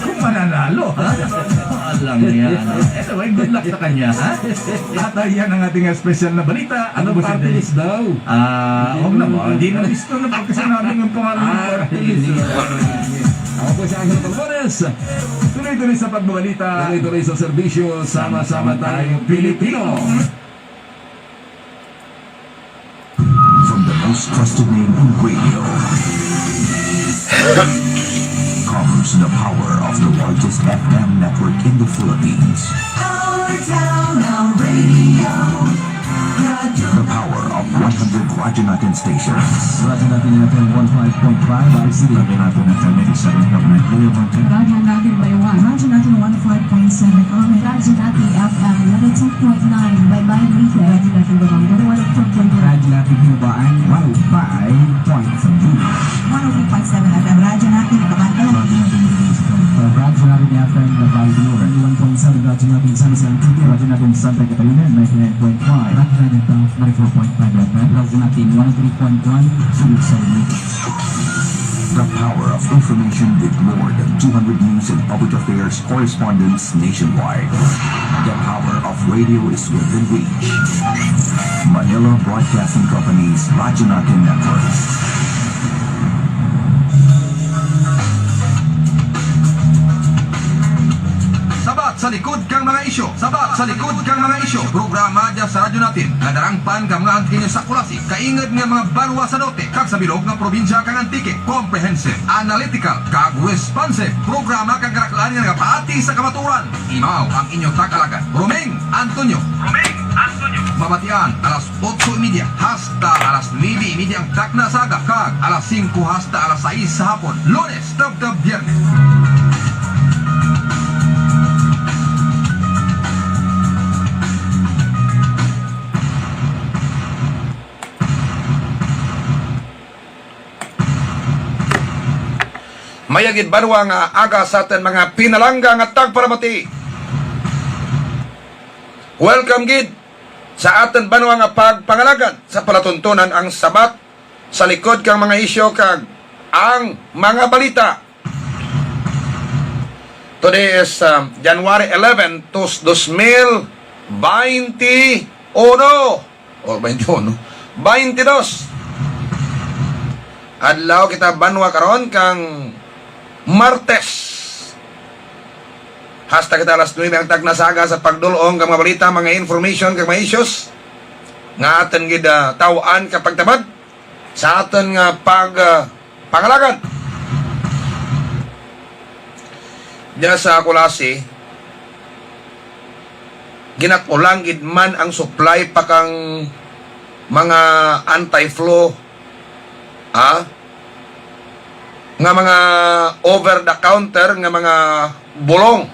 Kung mananalo, ha? Alam niya. Anyway, good luck sa kanya, ha? At yan ang ating special na balita. Ano ba party list daw? Huwag na ba? Hindi na listo na ba kasi namin yung pangalan ng party list. Ako po si Angelo Palmares. Tuloy-tuloy sa pagbabalita. Tuloy-tuloy sa serbisyo. Sama-sama tayong Pilipino. From the most trusted name in radio comes the power of the largest FM network in the Philippines. Our town, our radio. The power of 100 Radyo Natin stations. Radyo Natin FM 15.5 RCD. Radyo Natin FM 87.9 Clearwater. Radyo natin Baywan. Radyo natin 15.7 Kami. Radyo natin FM 92.9 Baybay Leyte. Radyo natin Babangga 102.1. Radyo Natin Hinubaan 105.7. 103.7 FM. Radyo natin Kabantay. Radyo Natin FM na Baldur 1.7. Radyo Natin San Santiago. Radyo Natin Santa Catalina 99.5. Radyo Natin Taos 94.5 FM. Radyo Natin 103.1 Sulit sa The power of information with more than 200 news and public affairs correspondents nationwide. The power of radio is within reach. Manila Broadcasting Company's Radyo Natin Network. Sabat sa likod kang mga isyo. Sabat sa likod kang mga isyo. Programa dyan sa radyo natin. Nadarangpan ka mga antikinyo sa kulasi. Kaingad nga mga banwa sa dote. Kag sa bilog ng probinsya kang antike. Comprehensive, analytical, kag responsive. Programa kang karaklaan nga paati sa kamaturan. Imaw ang inyong takalagan. Romeng Antonio. Mabatian alas 8:30 hasta alas 9:30 ang takna saga. Kag alas 5 hasta alas 6 sa hapon. Lunes, tab Biyernes. Mayagid banwa nga aga sa atin mga pinalangga nga tagparamati. Welcome gid sa atin banwa nga pagpangalagad sa palatuntunan ang sabat sa likod kang mga isyo kag ang mga balita. Today is January 11, 2021 or 21, 22. Adlaw kita banwa karon kang Martes. Hasta kita alas 9 ang tagnasaga sa pagdulong kang mga balita, mga information, kang mga issues nga atin gid tawaan kapag tabad sa atin nga pangalagad. Diya sa Kulasi, ginakulang gid man ang supply pa kang mga anti-flu nga mga over the counter nga mga bulong.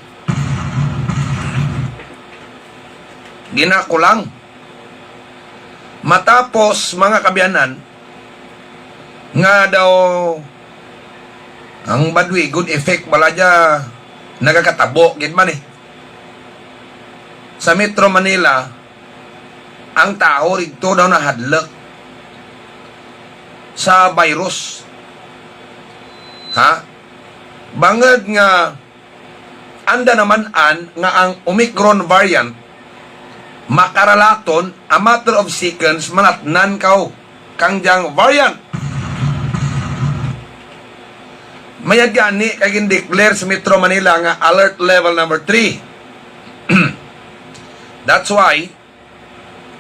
Ginakulang. Matapos mga kabiyanan nga daw ang badwi good effect baladya nagakatabo gid man sa Metro Manila ang tao rito daw nahadlok sa virus. Bangad nga anda naman nga ang Omicron variant makaralaton a matter of seconds manatnan kang jang variant. Mayad gani kay gindeclare sa Metro Manila nga alert level number 3. That's why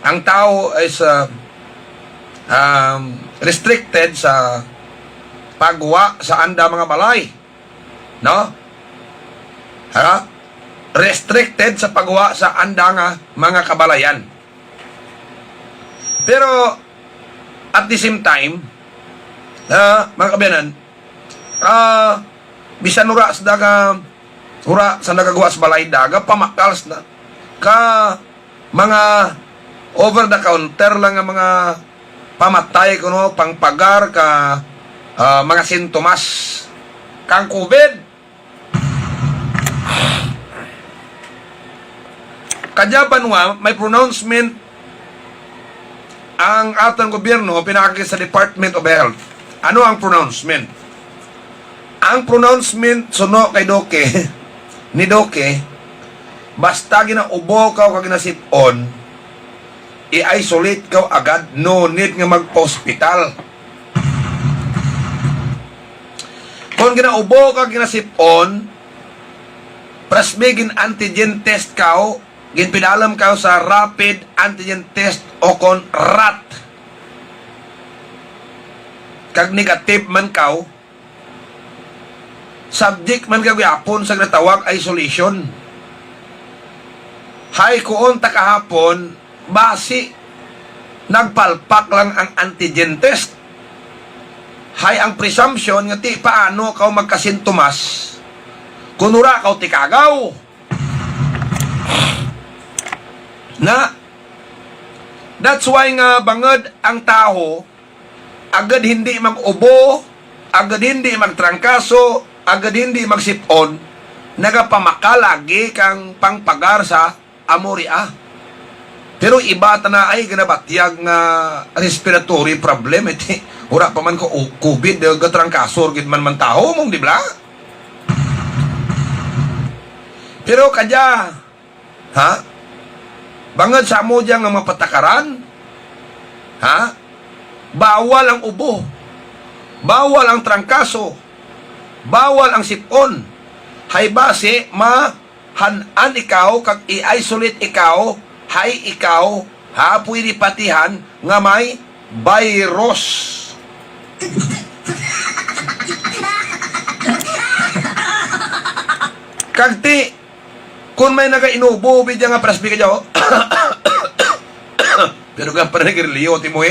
ang tao is restricted sa pagwa sa anda mga balay, no? Restricted sa pagwa sa anda nga mga kabalayan. Pero at the same time, mga kabiyanan, bisan ura sa daga nagagawa sa balay daga pamakals na ka mga over the counter lang nga mga pamatay kuno pangpagar ka mga sintomas kang COVID. Kadya banwa may pronouncement ang atong gobyerno pinakakita sa Department of Health. Ano ang pronouncement? Ang pronouncement suno kay Doke, ni Doke, basta ginaubo ka o ginasipon, i-isolate ka agad, no need nga mag-hospital. Kung ginaubo ka ginasipon, prasbigin antigen test ka, ginpinalam ka sa rapid antigen test o kon RAT. Kag negative man ka, subject man ka gayapon sa natawag isolation. Hay kuon ta kahapon, basi nagpalpak lang ang antigen test. Hay ang presumption nga ti paano ka magkasintomas kunura ka ti kagaw. Na that's why nga bangod ang tao agad hindi mag-ubo, agad hindi magtrangkaso, agad hindi magsipon, nagapamakala kang pangpagar sa amoria. Pero iba na ay ganabatyag nga respiratory problem. Iti, ura pa man ko COVID, gatrangkaso, gid man taho mong, di ba? Pero kadya, ha? Bangad sa mo dyan nga mapatakaran, ha? Bawal ang ubo, bawal ang trangkaso, bawal ang sipon. Hay base mahanan ikaw kag i-isolate ikaw, hay ikaw ha pwede patihan nga may virus. Kagti kung may nagainubo bidya nga prasbi ka dyaw pero ka pa nagirliyo ti mo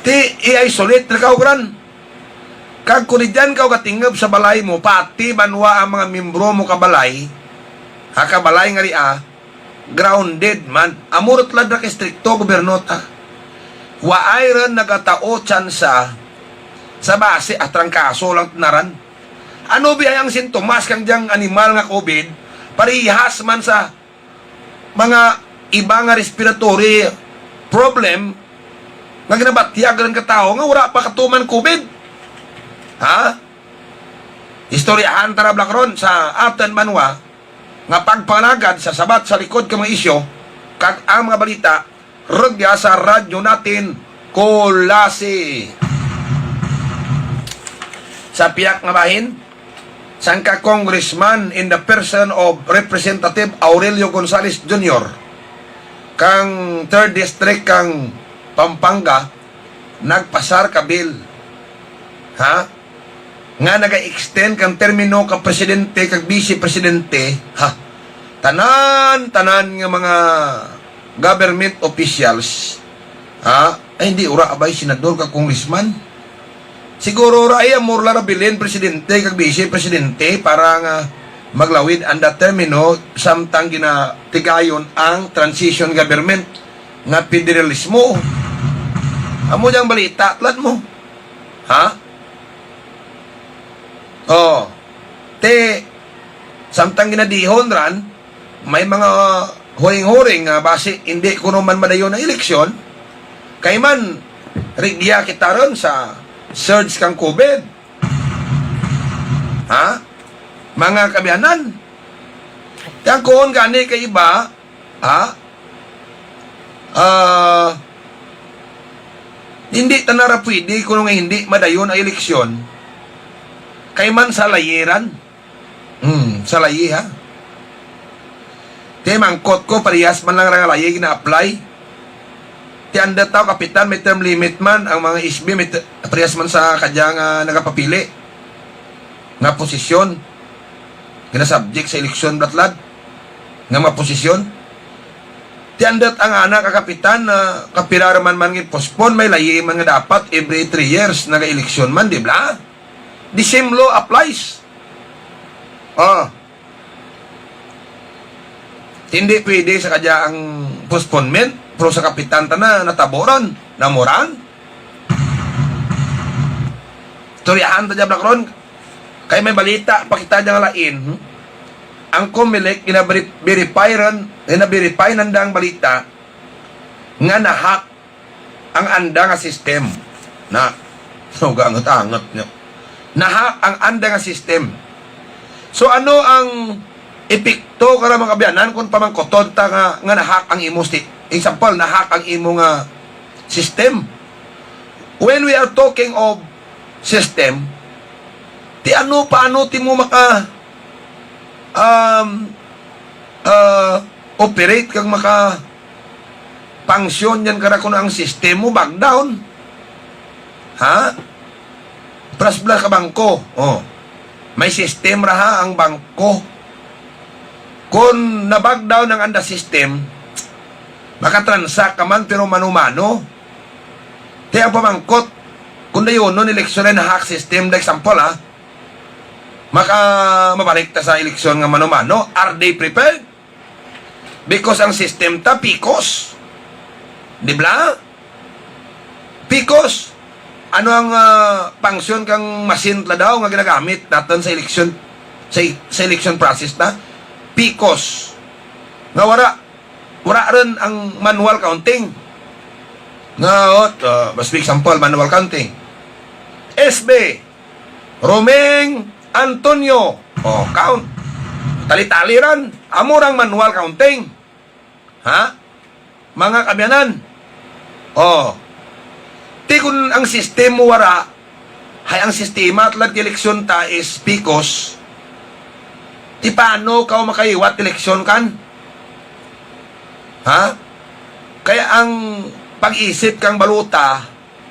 ti i-isolate na ka gran. Kag kunidyan ka katingab sa balay mo, pati banwa ang mga membro mo kabalay, kabalay nga ria, grounded man. Amurot lad na stricto gobernota. Wa ayran nagatao tsansa sa base at trangkaso lang naran. Ano biyayang sintomas kang diyang animal nga COVID, parihas man sa mga iba nga respiratory problem, nga ginabatyag rin katao nga wala pa katuman COVID. Ha? Istoryahan tara blakron sa aton manwa nga pagpanagad sa sabat sa likod ka mga isyo kag ang mga balita rugya sa radyo natin Kolase. Sa piyak nga bahin sangka congressman in the person of Representative Aurelio Gonzales Jr. kang 3rd District kang Pampanga nagpasar ka bill, ha? Nga naga-extend kang termino ka presidente kag vice-presidente, ha? Tanan nga mga government officials, ha? Ay hindi ura abay senador kag congressman. Siguro ura ay amor lara bilin presidente kag vice-presidente para nga maglawid ang termino samtang ginatigayon ang transition government nga federalismo. Amo diyang balita, tlat mo. Ha? Oh. Samtang ginadihon ran, may mga huring-huring base hindi kuno man madayon ang eleksyon, kay man, rigya kita ron sa surge kang COVID. Ha? Mga kabiyanan. Kaya kung gani kay iba, ha? Hindi tanara pwede kung nga hindi madayon ang eleksyon kay man sa layiran. Sa layi ha. Ti mangkot ko parehas man lang nga layi gina-apply. Ti anda tao kapitan may term limit man ang mga SB may parehas man sa kadyang nagapapili nga posisyon. Gina-subject sa eleksyon blatlad nga mga posisyon. Ti andat ang anak kapitan na kapilar man postpone may layi man nga dapat every 3 years naga-eleksyon man, di ba? The same law applies. Hindi pwede sa kadya ang postponement pero sa kapitan na nataboran, namoran. Storyahan ta jabla karon kay may balita pakita diyang lain. Ang COMELEC ina-verify nandang balita nga nahack ang anda nga system. Na, angot-angot nyo. Nahack ang anda nga system. So ano ang epekto kara mga kabyanan kung pamangkoton ta nga nahack ang imo example, nahack ang imo nga system. When we are talking of system, paano ti mo maka operate kang maka function yan kara kung ang system mo back down. Ha? Plus ka bangko. Oh. May system raha ang bangko. Kung na-back down ang anda system, makatransact ka man pero mano-mano. Kaya ang pamangkot, kung na yun, eleksyon na hack system, like example ha, mabalik ta sa eleksyon nga mano-mano, are they prepared? Because ang system ta, PICOS. Di ba? PICOS. Ano ang function kang machine tla daw nga ginagamit natin sa election sa election process na? PICOS. Nga wala rin ang manual counting. Nga basta example, manual counting. SB Romeng Antonio. Count. Tali-tali ran. Amurang manual counting. Ha? Mga kabyanan. Ti kung ang sistema mo wara, hay ang sistema at eleksyon ta is PICOS, ti paano ka makaiwat eleksyon kan? Ha? Kaya ang pag-isip kang baluta,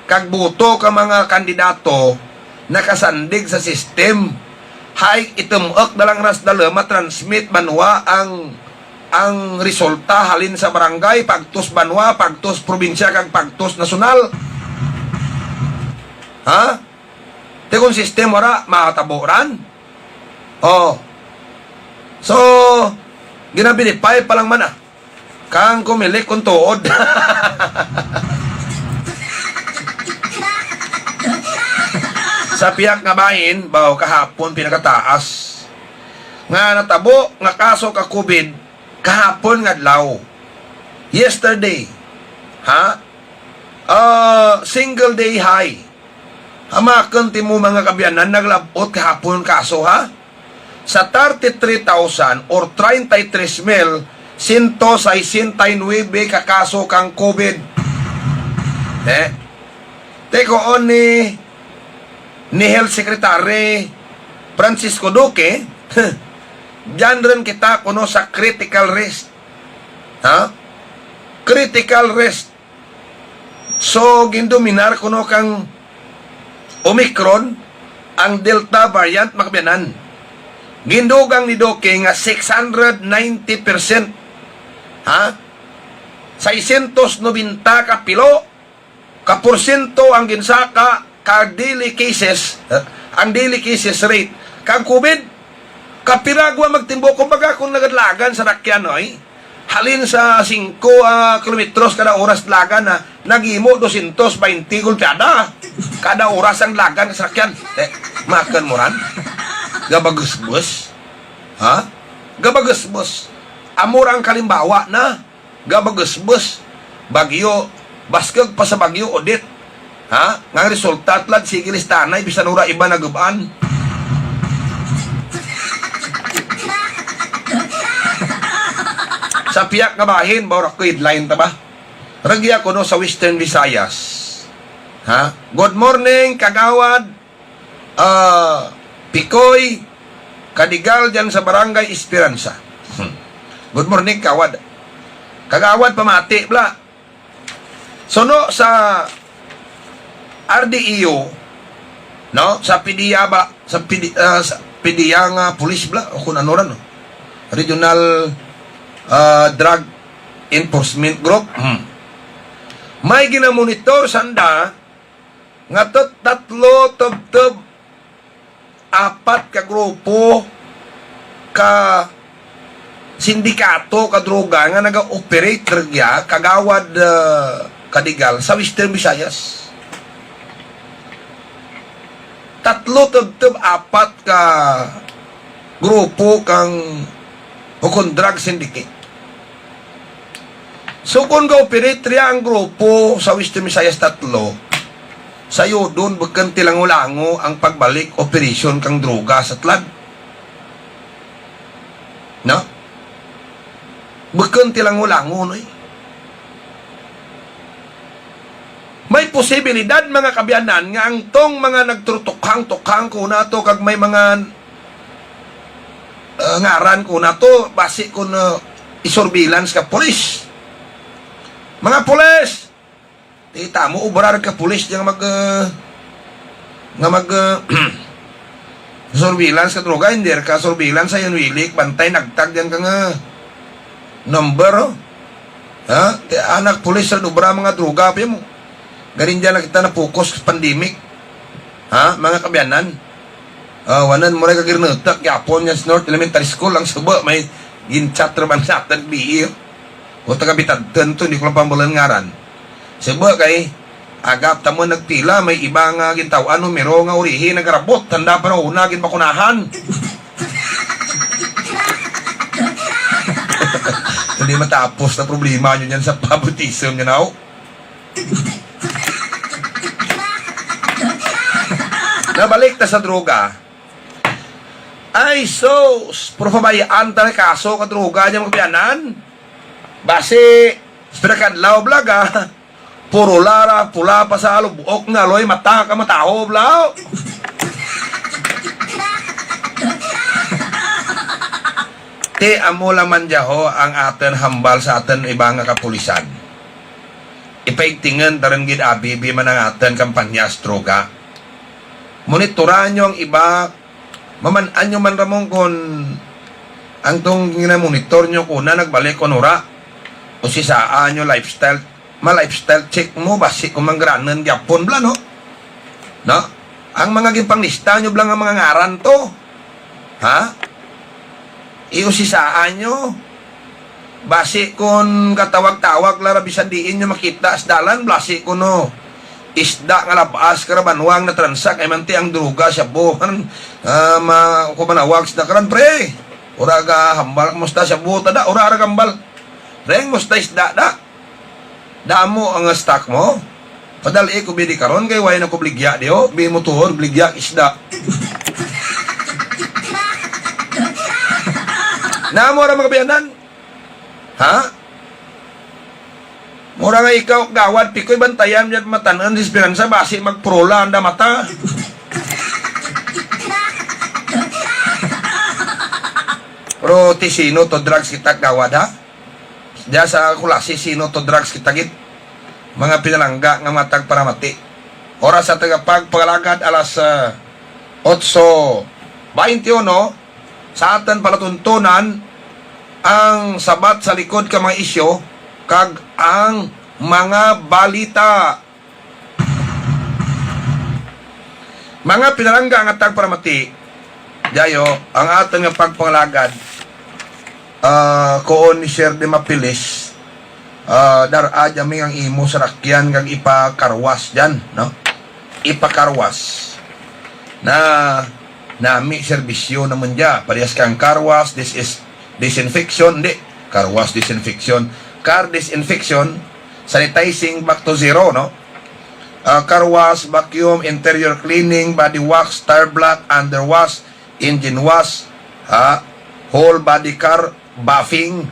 kag buto ka mga kandidato, nakasandig sa system, hay itumok na lang ras dala matransmit manwa ang resulta halin sa barangay, pagtos banwa, pagtos probinsya, kag pagtos nasyonal. Ha? Te kung system wala, makataboran. So, ginabilipay pa lang man kang kumilik kung tuod. Sa piyak nga bahin, kahapon pinakataas. Nga natabo, nga kaso ka COVID, kahapon nga adlaw. Yesterday, ha? Single day high. Hamakan ti mo mga kabyanan, naglabot kahapon kaso ha? Sa 33,000 or 33,169 kakaso kang COVID. Teko on ni Health Secretary Francisco Duque, dyan rin kita kuno sa critical risk. Ha? Critical risk. So, gindominar kuno kang Omicron, ang Delta variant, makabyanan. Gindugang ni Duque nga 690%. Ha? 690 ka pilo, ka porsyento ang ginsaka, ka daily cases, ang daily cases rate. Kang COVID, kapiragwa magtimbo, kumbaga kung nagadlagan sa rakyan, halin sa 5 kilometros kada oras lagan na nagimo 220 gulpiada kada oras ang lagan sa sakyan. Makan mo ran gabagus-bus, ha? Gabagus-bus amor ang kalimbawa na gabagus-bus bagyo baskag pa sa bagyo odit, ha? Nga resulta tlad sige listanay bisan ura iba nagubaan. Sa piyak nga bahin, bawra ko headline ta ba? Ragya ko no sa Western Visayas. Ha? Good morning, Kagawad. Pikoy, Kadigal dyan sa Barangay Esperanza. Good morning, Kawad. Kagawad, pamati, bla. So no, sa RDEO, no, sa PDIA ba, sa PDIA nga police bla, o kung ano ran, no? Regional Drug Enforcement Group. May ginamonitor sanda nga tatlo tub 4 ka grupo ka sindikato ka droga nga naga-operate ragya kagawad Kadigal sa Western Visayas. Tatlo tub 4 ka grupo kang hukon drug syndicate. So kung ga-operate ang grupo sa Western Visayas tatlo, Sayo doon bagan tilango-lango ang pagbalik operasyon kang droga sa tlad. No? Bagan tilango-lango, no? May posibilidad mga kabyanan nga ang tong mga nagtutukhang-tukhang ko na to kag may mga ngaran ko na to basi ko na isurveillance ka pulis. Mga pulis! Tita mo, ubrar ka pulis yang surveillance ka droga, hindi ka surveillance sa yan wilik, bantay, nagtag yan ka nga number, oh. Ha? Anak pulis sa ubra mga droga, pa mo. Garin dyan na kita na focus sa pandemic. Ha? Mga kabyanan. Wanan mo rin kagirnatak, yapon yan sa North Elementary School, ang suba, may ginchat naman sa atin, biir. O tagabitad to, hindi ko lang pambulan ngaran. Seba kay agap tamo nagpila may iba nga gintawan numero nga urihi nagrabot tanda pa na una gin bakunahan. Hindi matapos na problema nyo yan sa pabutism nyo now. Nabalik na sa droga. Ay sos, propabayaan ta na kaso ka droga niya magbiyanan. Base, pinakadlaw blaga. Puro lara, pula pa sa alo, buok nga, loy, mata ka mataho, blau. Ti, amo laman jaho ang aten hambal sa aten ibang nga kapulisan. Ipaigtingan tarang gid abibi man ang aten kampanyas droga. Monitoran nyo ang iba, maman-an nyo man ramong kon ang tong ginamonitor nyo kuna nagbalik konura o si saan nyo lifestyle ma-lifestyle check mo basi kung mangranan Japon bla no? No? Ang mga ginpanglista nyo blang ang mga ngaran to. Ha? Iusisaan nyo. Basi kung katawag-tawag larabisan diin nyo makita as dalan, basi ko no. Isda nga labas karabanwang na transak ay manti ang druga siya buhan. Kumanawag sa karan pre. Uraga hambal musta siya buta da. Uraga hambal. Reng musta isda da. Damo ang stock mo. Padali ko bidi karon kay way na ko bligya dio, bi mo tuhod bligya isda. Namo ra mga bayanan. Ha? Mura nga ikaw gawad pikoy bantayan niya matanan sa esperansa basi magprola anda mata. Pero ti sino to drugs kita gawad ha? Diya sa kulasi, sino to drugs kitagit? Mga pinalangga nga matag para mati. Oras sa tagapagpagalagad alas 8:21 sa atin palatuntunan ang sabat sa likod ka mga isyo kag ang mga balita. Mga pinalangga nga tag para mati. Diyo, ang atin nga pagpangalagad koon ni Sir de Mapilis darad yami ang imo sa rakyan kag ipakarwas dyan, no? Ipakarwas na nami serbisyo naman dya parehas kang karwas, this is disinfection, hindi karwas disinfection, car disinfection, sanitizing back to zero, no? Karwas, vacuum, interior cleaning, body wax, tire black, under wash, engine wash, whole body car buffing,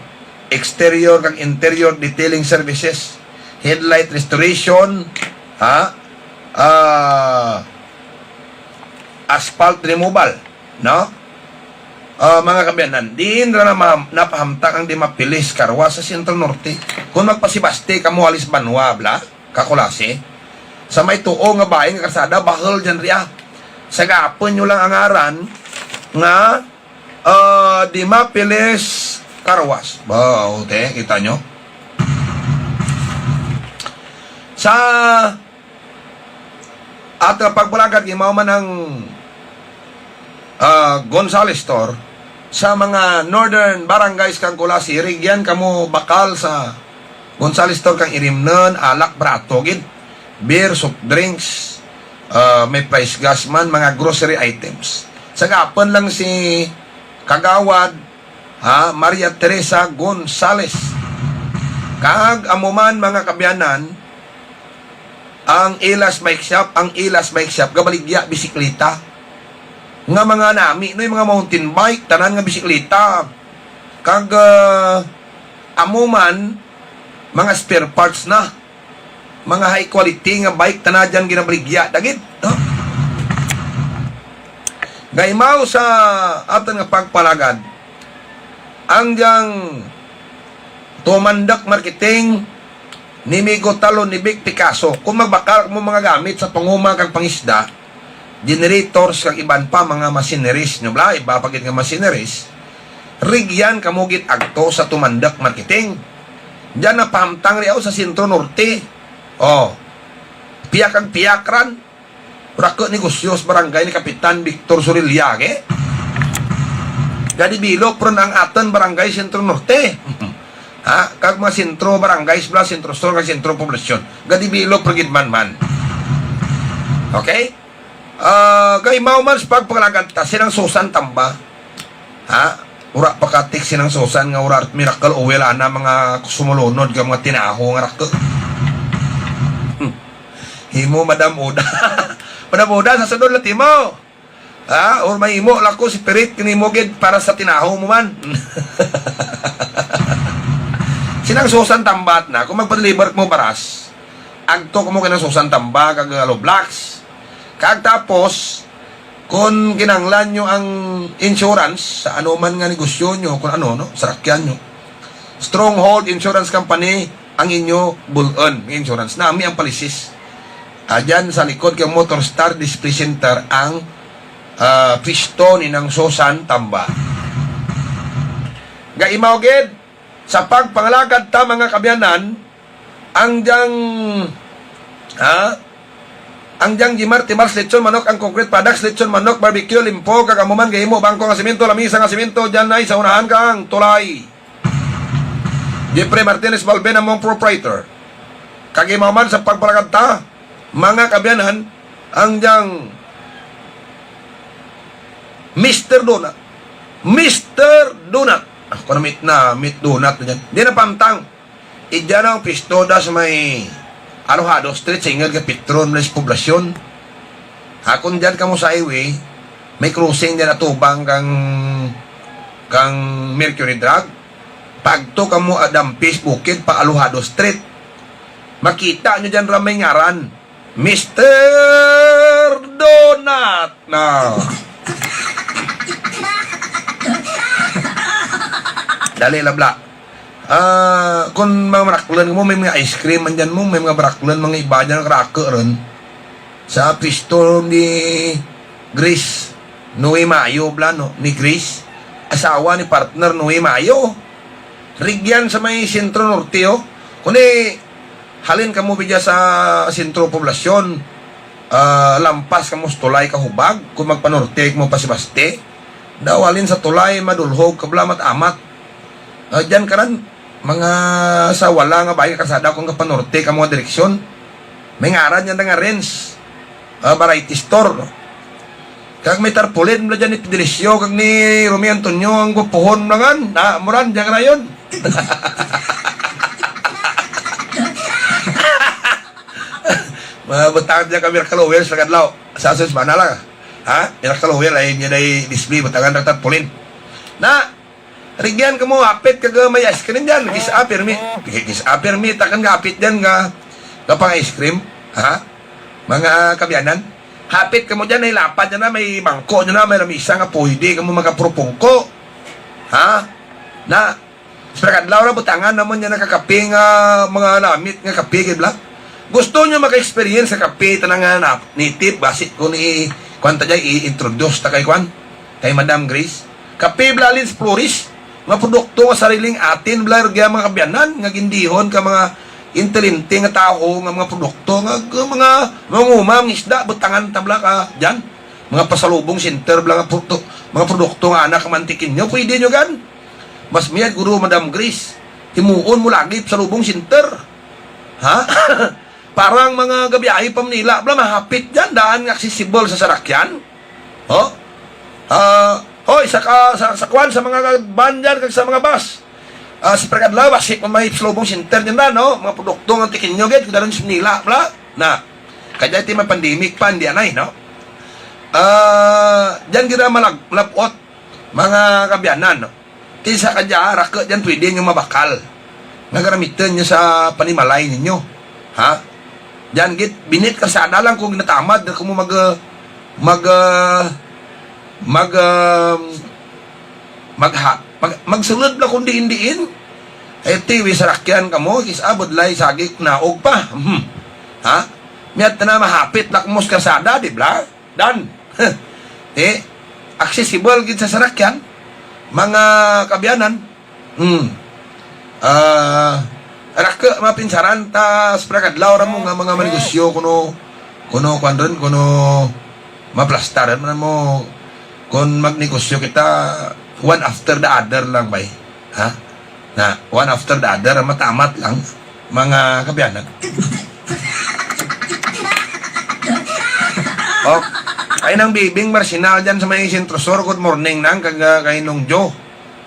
exterior kang interior detailing services, headlight restoration, asphalt removal, no? Mga kabyanan, diin na napahamtak ang di mapilis karwa sa Central Norte. Kung magpasibasti ka mo alis banwa, bla, kakulasi, sa may tuo nga bahay nga kasada, bahal dyan riya. Sa gapon nyo lang ang aran nga di mapilis karwas. Wow, te, kita nyo? Sa at pagbalagat, imaw man ng Gonzales Store, sa mga northern barangays kang kulasi, rigyan kamo bakal sa Gonzales Store kang irimnon, alak, brato, gid, beer, soft drinks, may price gas man, mga grocery items. Sa gapon lang si Kagawad, Maria Teresa Gonzales. Kag amuman mga kabyanan, ang Ilas Bike Shop gabaligya bisikleta. Nga mga nami no yung mga mountain bike tanan nga bisikleta. Kag amuman mga spare parts na. Mga high quality nga bike tanan dyan ginabaligya dagit. No? Gaymaw sa aton nga pagpalagad ang diyang tumandak marketing ni Migo Talon ni Vic Picasso kung magbakal mo mga gamit sa panguma kag pangisda, generators kag iban pa mga machineries nyo bla, iba pagit nga machineries, rigyan kamugit agto sa tumandak marketing. Diyan na pahamtang riyaw sa Sentro Norte. Oh, piyak kag piyakran. Rako negosyo sa barangay ni Kapitan Victor Surilyage. Gadi bilog pron ang aton barangay Sentro Norte. Ha? Kag mga sentro barangay, sentro store, kag sentro poblasyon. Gadi bilog progid man. Okay? Gaymaw man sa pagpaglagat sinang Susan tamba. Ha? Ura pakatik sinang Susan nga ura miracle o wala na mga sumulunod ka mga tinaho nga rako. Himo Madam Oda. Madam Oda sa sunod lati mo. Ha? Or mahimo lako si Pirit kinimogid para sa tinaho mo man. Sinang Susan tambat na kung magpa-deliver mo baras. Agto ko mo kanang Susan tamba kag blocks. Kag tapos kung kinanglan nyo ang insurance sa ano man nga negosyo nyo, kung ano, no? Sarakyan nyo. Stronghold Insurance Company ang inyo bulon, insurance. Nami ang palisis. Dyan sa likod kay Motor Star Display Center ang pisto ni ng Susan Tamba. Gaimawgid, sa pagpangalagad ta mga kabyanan, ang diyang Jimar Timars lechon manok ang concrete products, lechon manok, barbecue, limpo, kagamuman, gahimo, bangko nga simento, lamisa nga simento, dyan ay sa unahan kang tulay. Jeffrey Martinez Balben ang mong proprietor. Kagimaman sa pagpalagad ta, mga kabyanan, ang diyang Mr. Donut. Mr. Donut. Ako na meat donut na dyan. Di na pamtang. Idyan ang pistoda sa may Alojado Street sa ingag Petron na poblasyon. Kung dyan ka mo sa highway, may cruising dyan na tubang kang Mercury Drug. Pagto ka mo Adampis Bukid pa Alojado Street. Makita nyo dyan ramay ngaran. Mr. Donut na. Dali labla. Kung mga baraklan mo, may mga ice cream andyan mo, may mga baraklan, mga iba dyan cracker ron. Sa pisto ni Grace Noe Mayo bla, no? Ni Grace, asawa ni partner Noe Mayo. Rigyan sa may Sentro Norte, oh. Kundi halin ka mo bidya sa sentro poblasyon, lampas ka mo sa tulay kahubag, kung magpanorte mo pa si Baste, daw halin sa tulay madulhog kablamat amat. Diyan ka rin, mga sa wala nga bahay kasada kung kapanorte ka mga direksyon, may ngaran yan nga rents, variety store. Kag may tarpulin mula dyan ni Pidelisyo, kag ni Romy Antonio, ang gupuhon langan, muran, dyan ka na yun. Batangan niya ka Miracle Oil sa kadlaw. Sa asos ba na lang? Ha? Miracle Oil ay niya na display. Batangan ng tarpulin. Na, rigyan ka mo, apit ka may ice cream dyan. Kis-apir mi. Takan ka apit dyan nga pang ice cream. Ha? Mga kabyanan. Hapit ka mo dyan, ay lapad dyan na, may bangko dyan na, may lamisa nga pwede ka mo magapropongko. Ha? Na, sa kadlaw na butangan naman niya nakakaping mga namit nga kape, kibla. Gusto nyo maka-experience sa kape tanang native, basit ko ni kwanta dyan, i-introduce ta kay Kwan, kay Madam Grace. Kape blalin sa Floris, mga produkto nga sariling atin, blar mga kabyanan, nga gindihon ka mga intelente nga tao, nga mga produkto, nga mga umam, isda, butangan tabla ka dyan. Mga pasalubong center, mga produkto nga anak mantikin nyo, pwede nyo gan. Mas miyad, guru Madam Grace, himuon mo lagi sa lubong center. Ha? Parang mga gabiyahe pa Manila, bla mahapit dyan, daan nga accessible sa sarakyan. Oh? Hoy, sa kwan, sa mga van dyan, kag sa mga bus. Sa Pragadlaw, basik may slobong center dyan na, no? Mga produkto ng tikin nyo, get, kudaran sa Manila, bla. Na, Kaya iti may pandemic pa, hindi anay, no? Diyan kita malapot, mga kabyanan, no? Tisa kadya, raka, diyan pwede nga mabakal. Nagaramitan nyo sa panimalay ninyo. Ha? Diyan, binit ka sana lang kung natamad na kung magsulod na kung diin-diin. Tiwi sarakyan ka mo, kisabod lay sagik naog pa. Ha? Miyat na mahapit na kumos kasada, di ba? Dan. Accessible gid sa sarakyan. Mga kabyanan. Raka mapinsaran ta sprakadlaw ra mo nga mga manegosyo kuno kuandon kuno maplastaran man mo kun magnegosyo kita one after the other lang bay. Ha? Na one after the other matamat lang mga kabyanan. Oh, ay nang bibing Barsinal dyan sa may sentrosor. Good morning nang kay nung Joe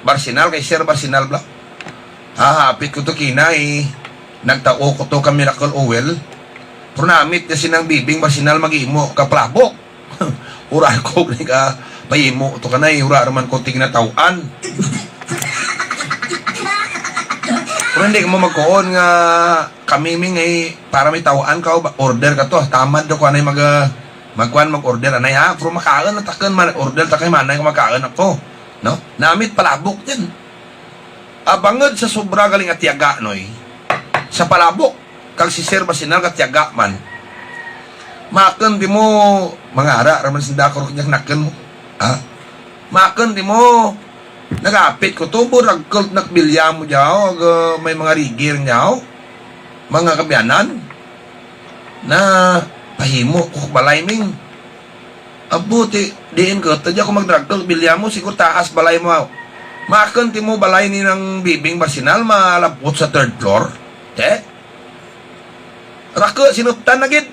Barsinal, kay Sir Barsinal bla. Hapit ko to kinay nagtao ko to ka Miracle Oil. Pronamit na sinang bibing Barsinal mag-imo ka plabok. Ura ko ni ka pahimo to kanay ura raman ko ting natawaan. Kung hindi ka mo magkoon nga kamiming ay para may tawaan ka order ka to. Tamad do ko anay mag-order anay ha. Pero makaan na takan man order takay manay kung makaan ako. No? Namit palabok yan. Abangod sa sobra galing at tiyaga noy. Sa palabok kag si Sir Barsinal kat tiyaga man. Makan di mo mangara raman sinda ko kanya naken mo. Ha? Makan di mo nagapit ko to burag nakbilya mo diaw may mga rigir niyaw. Mga kabyanan na pahimo ko balay ming. Abuti diin ko tadya ko magdragkol bilya mo siguro taas balay mo. Makan ti mo balay ni ng bibing Barsinal malapot sa 3rd floor. Raka sinuptan na gid.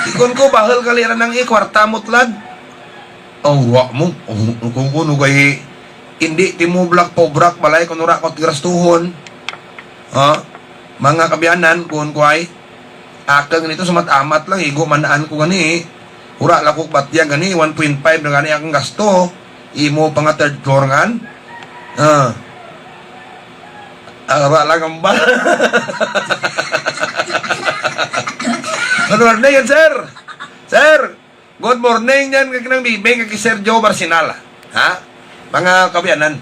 Ikon ko bahal kaliran ng kwarta mo tlad. Wa mo kung kuno gay hindi ti mo black pobrak balay kuno ra ko tigrastuhon. Ha? Mga kabyanan kun kuay akang nito sumat-amat lang igo manaan ko gani. Ura lakok batya gani 1.5 na gani akong gasto. Imo pa nga 3rd floor ngan. Ura lang ang bal. Good morning yan, sir. Sir, good morning yan kag nang bibing kag Sir Joe Barsinal. Ha? Mga kabyanan.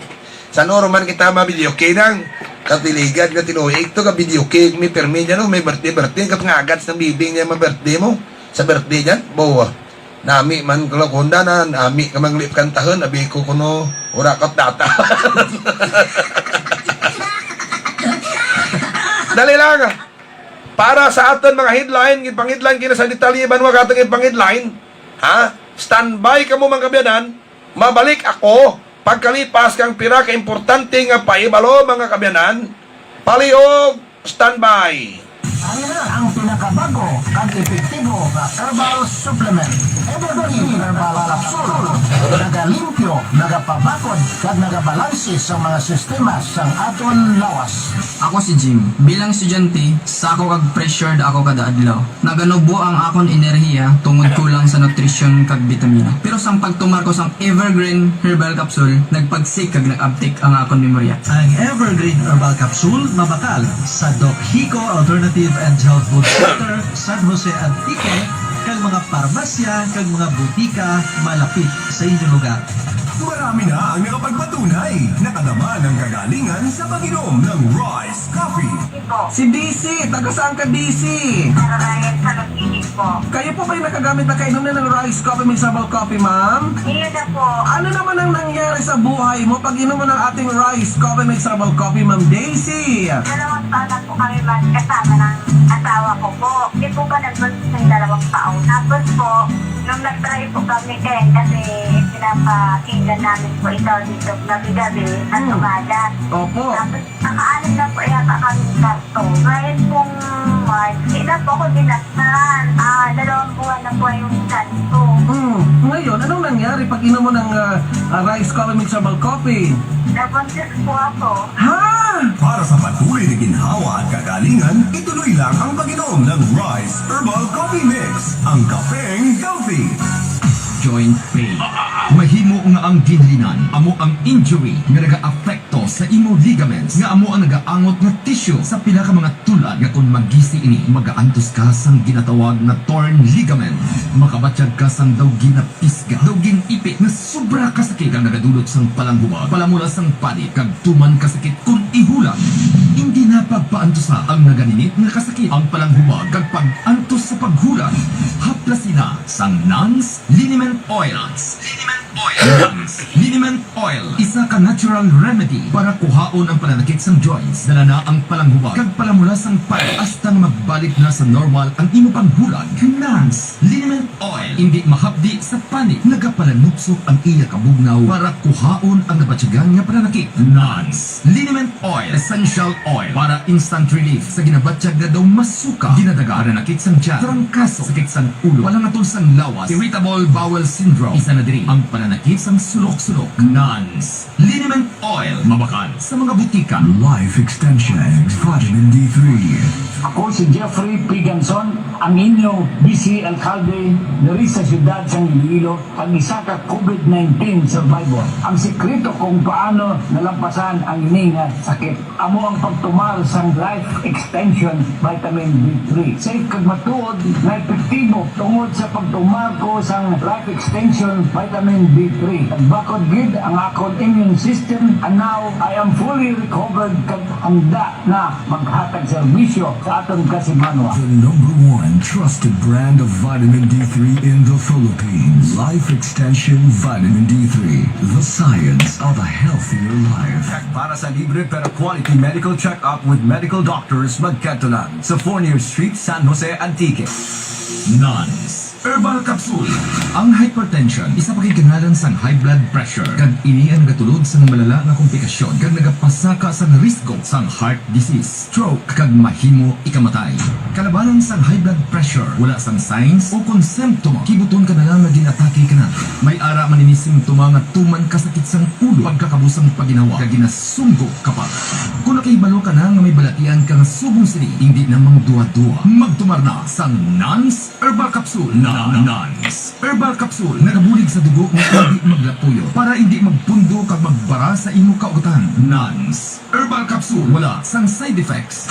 Sa man kita ma-video kay nang katiligan ka tinuig to ka video cake may permi dyan may birthday ka pangagats ng bibing niya ma-birthday mo sa birthday dyan bawa nami man kalakonda na nami ka maglip kantahan abi ko kuno ura kat data. Dali lang para sa aton mga headline pang-headline kina sa detalye banwa katong pang-headline ha standby ka mo mga kabyanan mabalik ako pagkalipas kang pira ka importante nga paibalo mga kabyanan, paliog, standby. Ano na ang pinakabago at epektibo na herbal supplement? Evergreen Herbal Capsule. Nagalimpyo, nagapabakod, at nagabalansi sa mga sistema sang aton lawas. Ako si Jim. Bilang estudyante, sa ako kag pressured ako kada adlaw. Naganubo ang akon enerhiya tungod kulang sa nutrition kag vitamina. Pero sang pagtumar ko sang Evergreen Herbal Capsule, nagpagsik kag nag-uptake ang akon memorya. Ang Evergreen Herbal Capsule mabakal sa Doc Hico Alternative and Health Food Center, San Jose Antique, kag mga parmasya, kag mga butika malapit sa inyong lugar. Marami na ang nakapagpatunay. Nakadama ng kagalingan sa pag-inom ng Rice Coffee. Si BC! Taga saan ka, BC? Nararayan sa Nagiging po. Kayo po ba'y nakagamit na kainom na ng Rice Coffee Mix Herbal Coffee, ma'am? Iyon na po. Ano naman ang nangyari sa buhay mo pag inom mo ng ating Rice Coffee Mix Herbal Coffee, Ma'am Daisy? 2 taon po kami magkasama ng asawa ko po. Hindi po ba nag-buntis ng 2 taon? Tapos po, nung nag-try po kami din kasi pinapakinggan namin po ito dito gabi-gabi at umaga. Opo. Tapos nakaanin na po yata kami karto. Ngayon pong March, ilan po ko dinastan. 2 buwan na po yung kanto. Ngayon, anong nangyari pag pag-inom mo ng Rice Coffee Mix Herbal Coffee? Nabuntis po ako. Para sa patuloy na ginhawa at kagalingan, ituloy lang ang pag-inom ng Rice Herbal Coffee Mix. Ang kapeng healthy. Joint pain. Mahimo nga ang ginlinan, amo ang injury nga naga-apekto sa imo ligaments, nga amo ang nagaangot nga tissue sa pila ka mga tulad nga kung magisi ini, magaantos ka sang ginatawag na torn ligament, makabatyag ka sang dawgin na pisga, dawgin ipit nga sobra kasakit ang nagadulot sang palanghubag, palamula sang panit, kag tuman kasakit kung ihulang. Hindi na pagpaantosa ang naganinit nga kasakit, ang palanghubag kag pag-antos sa paghulang. Haplasina sang Nans Liniment Oil. Nans Liniment Oil, isa ka natural remedy para kuhaon ang pananakit sang joints, dala na ang palanghubag kag palamula sang panit hasta nga magbalik na sa normal ang imo panghulag. Nans Liniment Oil, hindi mahapdi sa panit, nagapalanupsok ang iya kabugnaw para kuhaon ang nabatyagan nga pananakit. Nans Liniment Oil, essential oil para instant relief sa ginabatyag nga daw masuka, ginadaga pananakit sang tiyan, trangkaso, sakit sang ulo, palangatol sang lawas, irritable bowel syndrome, isa na diri ang pananakit sang sulok-sulok. Nans Liniment Oil, mabakal sa mga butika. Life Extension Vitamin D3. Ako si Jeffrey Piganson, ang inyong BC Alcalde dari sa siyudad ng Iloilo, ang isa ka COVID-19 survivor. Ang sikreto kung paano nalampasan ang ining sakit. Amo ang pagtumar sa Life Extension Vitamin D3. Safe kag matuod na epektibo tungod sa pagtumar ko sa Life Extension Vitamin D3. Nagbakod gid ang akong immune system, and now I am fully recovered kag handa na maghatag serbisyo sa aton kasimanwa. The #1 trusted brand of vitamin D3 in the Philippines. Life Extension Vitamin D3. The science of a healthier life. Para sa libre pero quality medical check-up with medical doctors, magkanto lang sa Fournier Street, San Jose, Antique. Nans Herbal Capsule. Ang hypertension, isa pa kay kanalan sang high blood pressure, kag ini ang nagatulod sa malala nga komplikasyon, kag nagapasaka sang risgo sang heart disease, stroke, kag mahimo ikamatay. Kalabanan sang high blood pressure, wala sang signs o kung symptoma, kibuton ka na lang nga ginatake ka na. May ara man ini simptoma nga tuman kasakit sang ulo, pagkakabusang paginawa, kag ginasunggo ka pa. Kung nakahibalo ka na nga may balatian ka nga subong sili, hindi namang duwa-duwa, magtumar na sang Nans Herbal Capsule. Nans Herbal Capsule, nagabulig sa dugo nga hindi maglapuyo para hindi magpundo kag magbara sa imo kautan. Nans Herbal Capsule, wala sang side effects.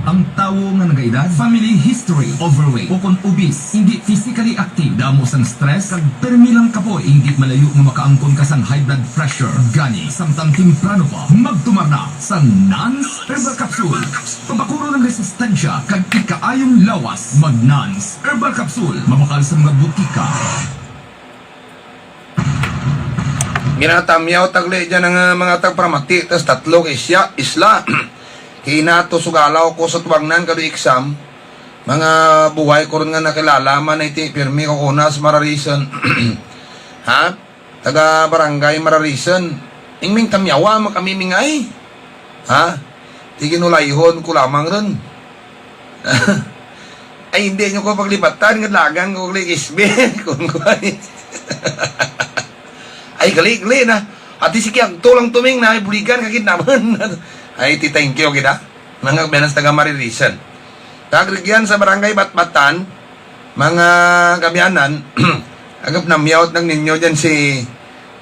Ang tawo nga nagaedad, family history, overweight, o kung obese, hindi physically active, damo sang stress, kag permilang kapoy, hindi malayo nga makaangkon ka sang high blood pressure, gani, samtang timprano pa, magtumar na sang Nans Herbal Capsule. Pabakuro ng resistensya, kag ikaayong lawas, mag-Nans Herbal Capsule, mabakal sa mga butika. Ginatamyaw tagli dyan ng mga tagpramati, tas tatlong isla. Hinato sugalaw ko sa tuwagnan kado exam, mga buhay ko rin nga nakilala man iti pirmi ko kunas Mararison. Ha? Taga barangay Mararison. Ingming tamyawa makamimingay. Ha? Tiginulayhon ko lamang rin. Ay hindi nyo ko paglipatan, lagan ko klik isbe. Kung ko ay gali na. At isikyag tulang tuming na buligan kakit naman. Ay thank you kita. Mga benas taga Maririsan. Kagrigyan sa barangay Batbatan, mga kabyanan, agap na miyawat ng ninyo dyan si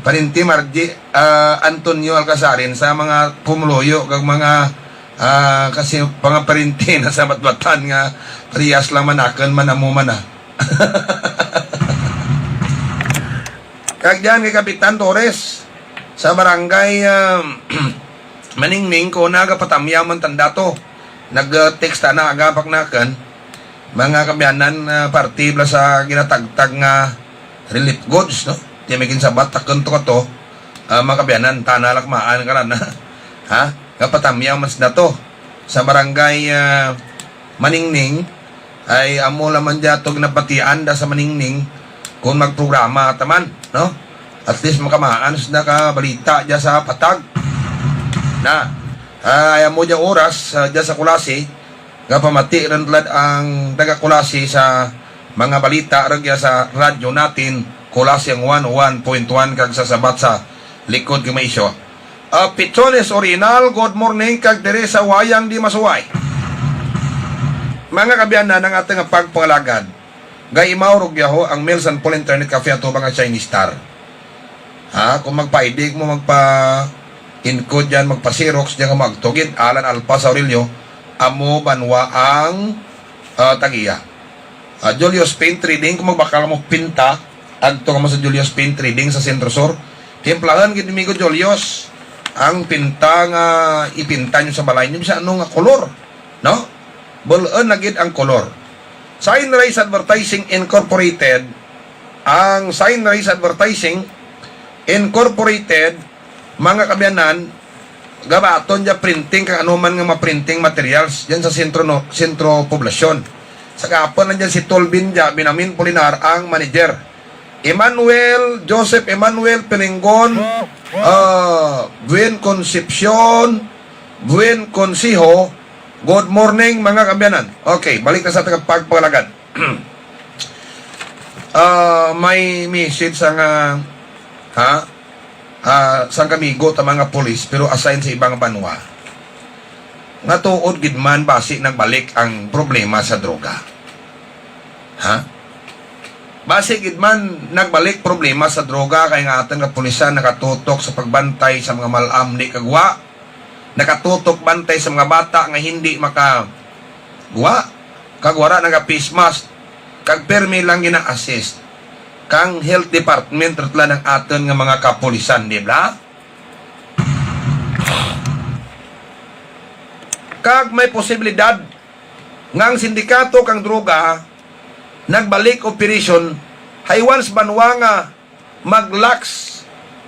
Parinti Marji Antonio Alcasarin sa mga pumuloyo kag mga kasi mga parinti na sa Batbatan nga pariyas lang manakan manamuman na. Kag dyan kay Kapitan Torres sa barangay Maningning ko nagapatamyaman tanda to. Nag-text na agapak nakan mga kabyanan party bla sa ginatagtag nga relief goods no. Di maging sabat takon to kato mga kabyanan tanalakmaan ka na. Ha? Gapatamyaman na to sa barangay Maningning ay amo laman dyato ginapatian da sa Maningning kung magprograma taman no. At least makamaan na ka balita dya sa patag na ayaw mo dyan oras dyan sa Kulasi kapamati rin ang taga Kulasi sa mga balita rin sa radyo natin Colossians 1:1.1 kag sa sabat sa likod kay may isyo. Pichones Orinal, good morning kag diri sa wayang di masuway. Mga kabyanan ng ating pagpangalagad. Gay maurog yaho ang Milsan Paul Internet Cafe ato mga Chinese Star. Ha, kung magpaidig mo magpa-encode yan, magpa-xerox diyan ka magtugid Alan Alpa sa Aurelio, amo banwa ang tagiya. Julius Paint Trading, kung magbakal mo pinta, adto ka mo sa Julius Paint Trading sa Centro Sur. Timplahan gid migo Julius ang pinta nga ipinta nyo sa balay nyo sa ano nga kolor, no? Bulan na gid ang kolor. Sunrise Advertising Incorporated, ang Sunrise Advertising Incorporated, mga kabyanan, gabaton dya printing kang anuman nga ma-printing materials dyan sa sentro poblasyon. Sa kapon nandiyan si Tolbin dya, Binamin Polinar, ang manager. Joseph Emmanuel Peningon, Buen Concepcion, Buen Consiho, good morning mga kabyanan. Okay, balik na sa pagpalagad. May message sa sang kamigo ta mga polis pero assign sa ibang banwa. Nga tuod gidman basi nagbalik ang problema sa droga. Ha? Basi gidman nagbalik problema sa droga kay nga atong kapulisan nakatutok sa pagbantay sa mga malam ni kagwa. Nakatutok bantay sa mga bata nga hindi makagwa. Kagwara naka-face mask. Kag permi lang gina-assist kang health department ratla ng aton nga mga kapulisan, di ba? Kag may posibilidad ngang sindikato kang droga nagbalik operation hay once banwa nga maglax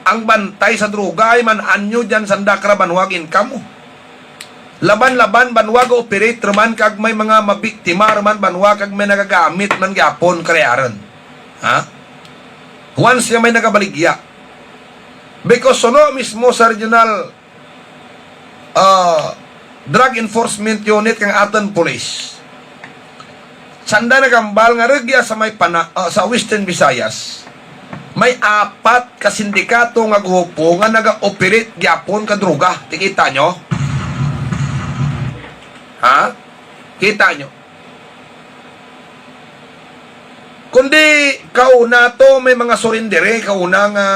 ang bantay sa droga ay man anyo dyan sa dakra banwag income mo. Laban-laban banwag operate man kag may mga mabiktima man banwag kag may nagagamit man gyapon krearon. Ha? Once nga may nagabaligya. Because sono mismo sa regional drug enforcement unit kang aton police. Sanda nagambal nga regya sa may sa Western Visayas. May 4 ka sindikato nga grupo nga naga-operate gyapon ka droga. Tikita nyo? Ha? Kita nyo? Kundi kauna to may mga surindere, kauna nga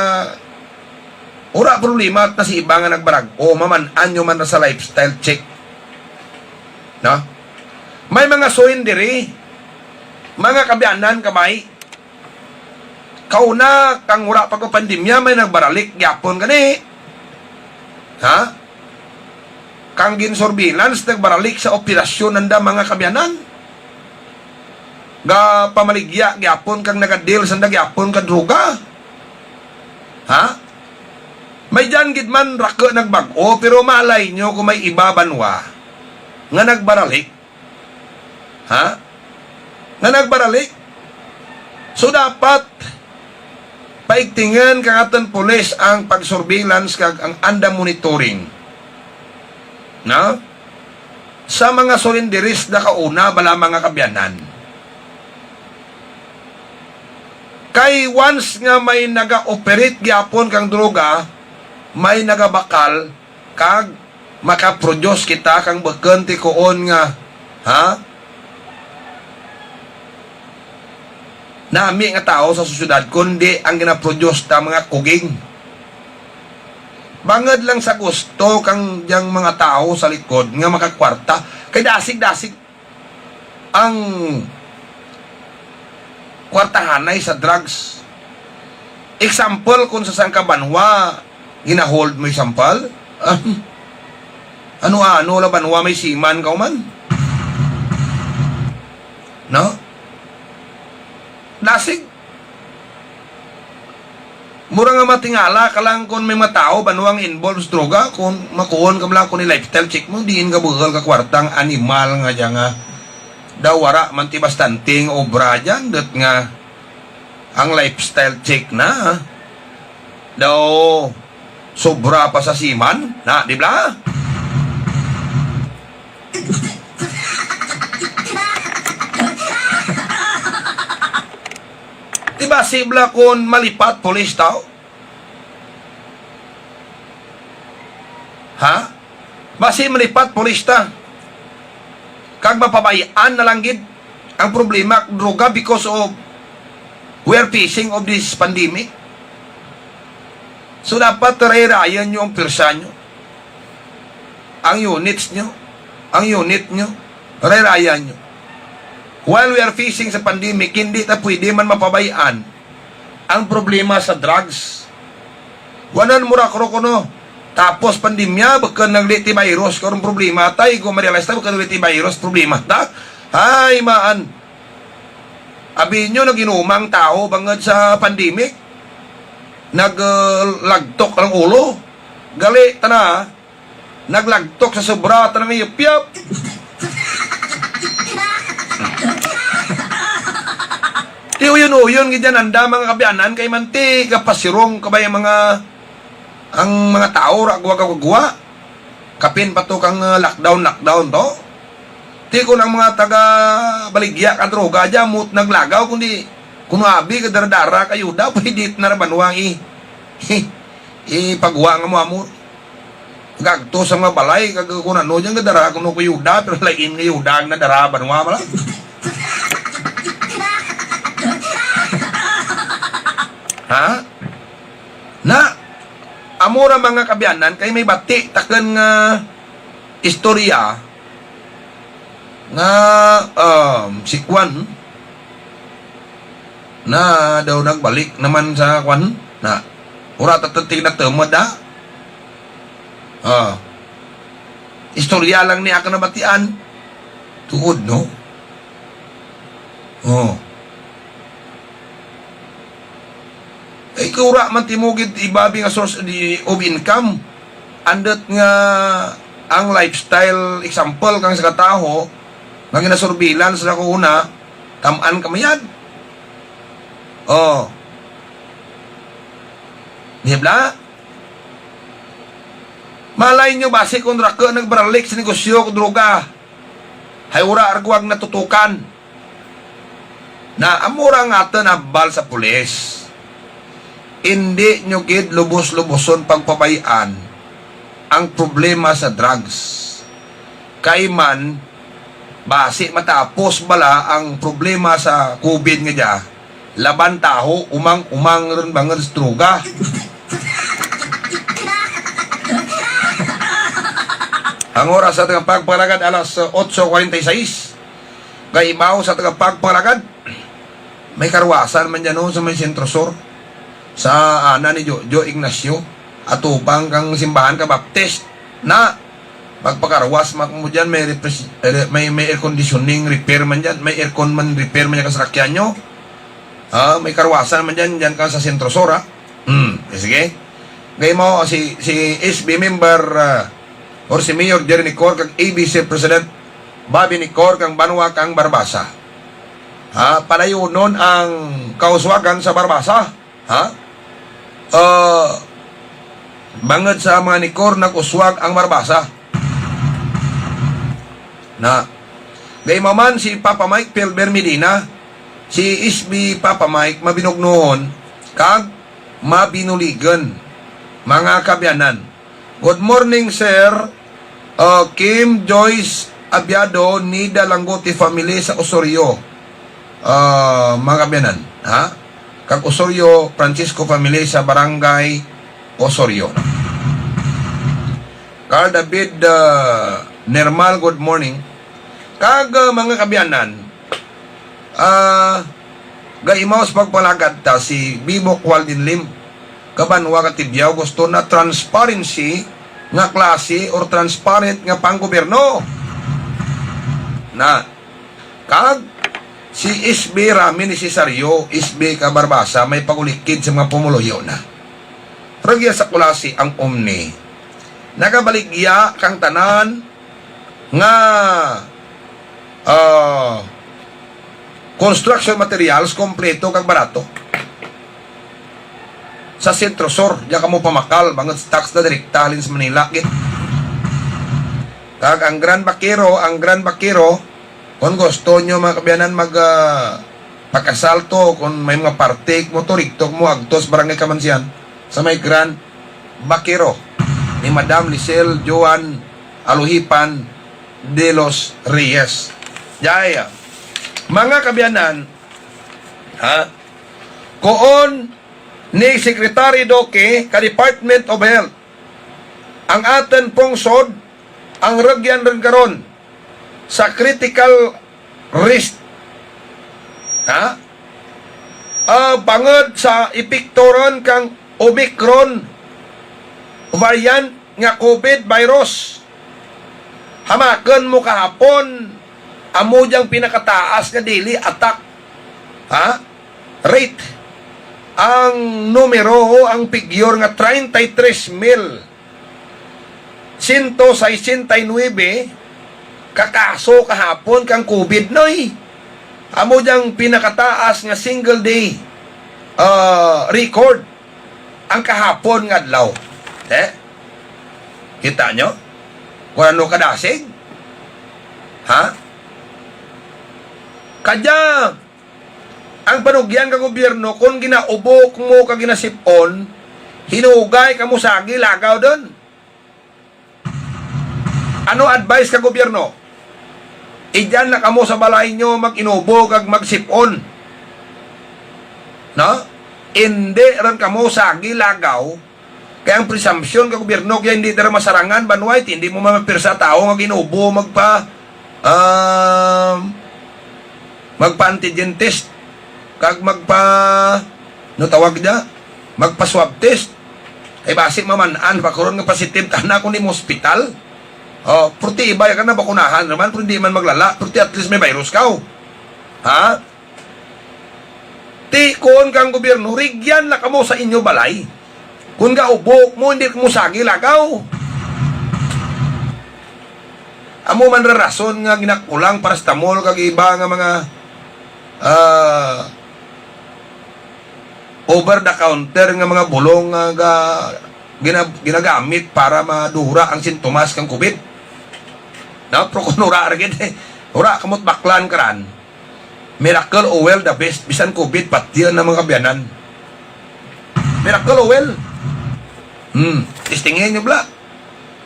ura problema at na si iba nga nagbarag. O maman-an nyo man na sa lifestyle check. No? May mga surindere, mga kabyanan kamay, kauna kang ura pag pandemya may nagbaralik gyapon gani. Ha? Kang gin-surveillance nagbaralik sa operasyon nanda mga kabyanan. Ga pamaligya gyapon kang nagadil sa gyapon ka droga. Ha? May dyan gid man rako nagbago pero malay nyo kung may iba banwa nga nagbaralik. Ha? Nga nagbaralik. So dapat paigtingan kang aton pulis ang pag-surveillance kag ang anda monitoring. Na? Sa mga surindiris na kauna bala mga kabyanan. Kay once nga may naga-operate gyapon kang droga, may nagabakal kag makaproduce kita kang bakante koon nga ha? Nami nga tao sa susyudad kundi ang ginaproduce ta mga kuging. Bangad lang sa gusto kang diyang mga tao sa likod nga makakwarta kay dasig-dasig ang kwartahanay sa drugs. Example kung sa sang kabanwa ginahold mo example ano la banwa may siman ka man, no? Dasig mura nga matingala ka lang kung may matao banwang involved sa droga kung makuon ka lang kung ni lifestyle check mo diin ka bugal ka kwartang animal nga dyan nga daw wara man ti bastanting obra dyan dat nga ang lifestyle check na daw sobra pa sa siman na di ba? basi bla kun malipat polis tao. Ha? Basi malipat polis ta. Kag mapabayaan na lang gid ang problema droga because of we are facing of this pandemic. So dapat rerayan nyo ang pirsa nyo. Ang units nyo. Ang unit nyo. Rerayan nyo. While we are facing sa pandemic, hindi ta pwede man mapabayaan ang problema sa drugs. Wanan mura krokono. Tapos pandemya, baka nagliti virus, karong problema tay, kung ma-realize ta, baka nagliti virus, problema ta. Ay, maan. Abi nyo, naginumang tao bangad sa pandemic. Naglagtok ang ulo. Gali, tana, naglagtok sa sobra, tanang iyap-yap. Di uyon-uyon, ganyan, anda mga kabianan, kay manti, kapasirong, kabay ang mga tao, ragwa-gwa. Kapin pa to kang lockdown to. Di ko ng mga taga-baligya ka droga dyan, mut naglagaw, kundi kuno abi ka daradara kayo daw, pwede na rabanwang ipagwa nga mo amor. Gagto sa mga balay, kag kung ano dyan ka dara, kuno ko yuda, pero lain nga yuda na dara, banwa mala. Ha? Na, amora mga kabiyanan, kay may bati, takan nga istorya, nga si Kwan na daw nagbalik naman sa Kwan na ura tatatig na temod da istorya lang niya ka nabatian tuod no ay kura man timugid ibabi nga source of income andot nga ang lifestyle example kang sa kataho nga ginasurveillance na ko una, tamaan kamayad. Dibla? Malay nyo base kung raka nagbaralik sa negosyo kung droga. Hay ura argwag natutukan. Na amura nga abal sa pulis. Hindi nyo gid lubos-luboson pagpabayaan ang problema sa drugs. Kaiman, base matapos bala ang problema sa COVID nga dya, laban taho, umang rin bangan sa droga. Ang oras sa tagang pagpalagad alas 8:46. Gaibaw sa tagang pagpalagad, may karwasan man dyan noon sa may Sentro Sur, sa ana ni Jojo Ignacio, at upang kang simbahan ka Baptist, na pagpakarwas mo dyan, may air conditioning repair man dyan, may aircon man repair man dyan ka sa rakyan nyo. May karwasan man dyan ka sa Sentro Sur, ha? Sige. Gaya mo, si SB member or si Mayor Jerry Nicor, kag ABC President Bobby Nicor, kang Banwa kang Barbasa. Palayo nun ang kauswagan sa Barbasa. Bangad sa mga Nicor, nag-uswag ang Barbasa. Na gay maman si Papa Mike Pelber Medina, si SB Papa Mike mabinugnoon kag mabinuligan mga kabiyanan. Good morning sir, Kim Joyce Abiado ni Dalangote family sa Osorio, mga kabiyanan, kag Osorio Francisco family sa barangay Osorio. Carl David Nermal, good morning. Kag mga kabiyanan, gaimaw sa pagpalagad ta si Bibok Waldin Lim, kabanwa katibyaw, gusto na transparency nga klase or transparent nga panggoberno. Na kag si SB Rami ni Cesario, SB Kabarbasa, may pagulikid sa mga pumuloyo na. Pragya sa klase ang omni, nagabaligya kang tanan nga construction materials kompleto kag barato sa Sentro Sur, diya ka mo pamakal bangat tax na direktalin sa Manila git. Kag ang Grand Bakero kung gusto nyo mga kabiyanan pagkasalto kung may mga partik mo to riktok mo agtos barangay Kamansian sa may Grand Bakiro ni Madam Lisel Joan Aluhipan de los Reyes. Jaya. Mga kabiyanan, koon ni Secretary Doke ka Department of Health ang aten pong sod ang ragyan rin karon sa critical risk bangod sa epektoron kang Omicron variant nga COVID virus. Hamaken mo kahapon amo diyang pinakataas nga daily attack rate ang numero ang figure nga 33,169 kakaso kahapon kang COVID noy. Amo diyang pinakataas nga single day record ang kahapon nga adlaw. Kita nyo? Kung ano kadasig? Kadya ang panugyan ka gobyerno kung ginaubok mo ka ginasipon, hinugay ka mo sagi lagaw doon. Ano advice ka gobyerno? Iyan na kamo sa balay nyo mag-inubo kag magsipon. No? Hindi rin kamo sagi lagaw. Kaya ang presumption ka gobyerno kaya hindi dara masarangan banway, hindi mo mamapirsa tao nga ginubo magpa-antigen test kag no tawag niya magpa-swab test ay basi maman-an karon nga positive ana kun ni hospital. Purti ibay ka na bakunahan naman, pero hindi man maglala, purti at least may virus ka. Tikon kang gobyerno, rigyan na kamo sa inyo balay. Kung gaubok mo, hindi mo sagi lagaw. Amo man rason nga ginakulang paracetamol kag iba nga mga over the counter nga mga bulong nga ginagamit para madura ang sintomas kang COVID. No, pero kung ura argid ura kamot baklan karan. Miracle Oil the best bisan COVID pati na mga kabiyanan. Miracle Oil. Istingin nyo bla.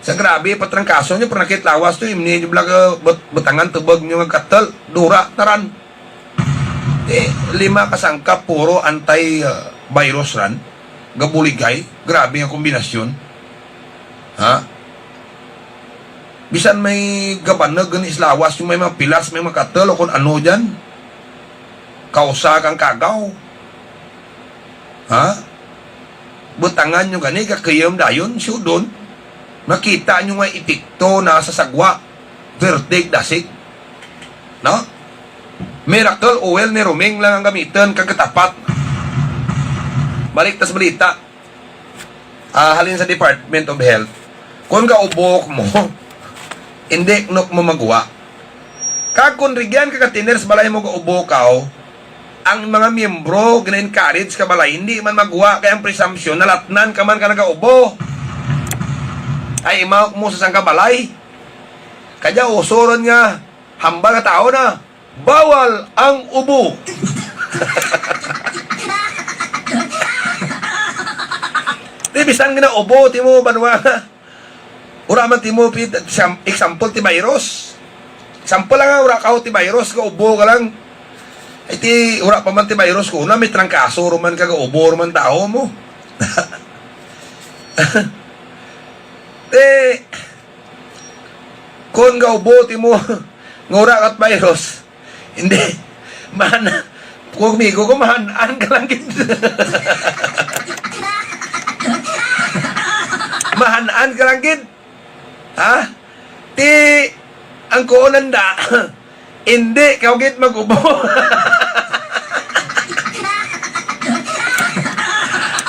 Sa grabe patrangkaso nyo pernakit lawas to imni nyo bla butangan tubag nyo nga katal dura taran. 5 kasangkap puro anti-virus ran. Gabuligay. Grabe ang kombinasyon. Bisan may gabanag ng islawas yung may mga pilas, may mga katal o kung ano dyan. Kausa kang kagaw. Butangan nyo gani, kakayam dayon, siyo doon. Makita nyo nga ipikto na sa sagwa. Vertig, dasig. No? Miracle Oil ni Romeng lang ang gamitan, kagatapat. Balik tas balita. Halin sa Department of Health. Kung gaubok mo, hindi nok mo magawa. Kung rigyan ka katiner sa balay mo gaubok ka, ang mga miyembro gina-encourage ka balay, hindi man magawa kaya ang presumption, nalatnan ka man ka nagaubo. Ay imaw mo sa sangka balay. Kaya usuron nga, hambal na tao na, bawal ang ubo. Di bisan ginaubo, timo banwa. Ura man timo, example ti virus. Example lang nga, ura ka ti virus, kaubo ka lang. Iti, ura pa man ti virus ko, una may trangkaso, ruman ka kaubo, ruman tao mo. Kung kaubo, timo, ngura kat virus, hindi, kung migo ko, mahanaan ka lang gito. Mahanaan ka lang gito. Ang kuunan da, hindi, kaugit mag-ubo.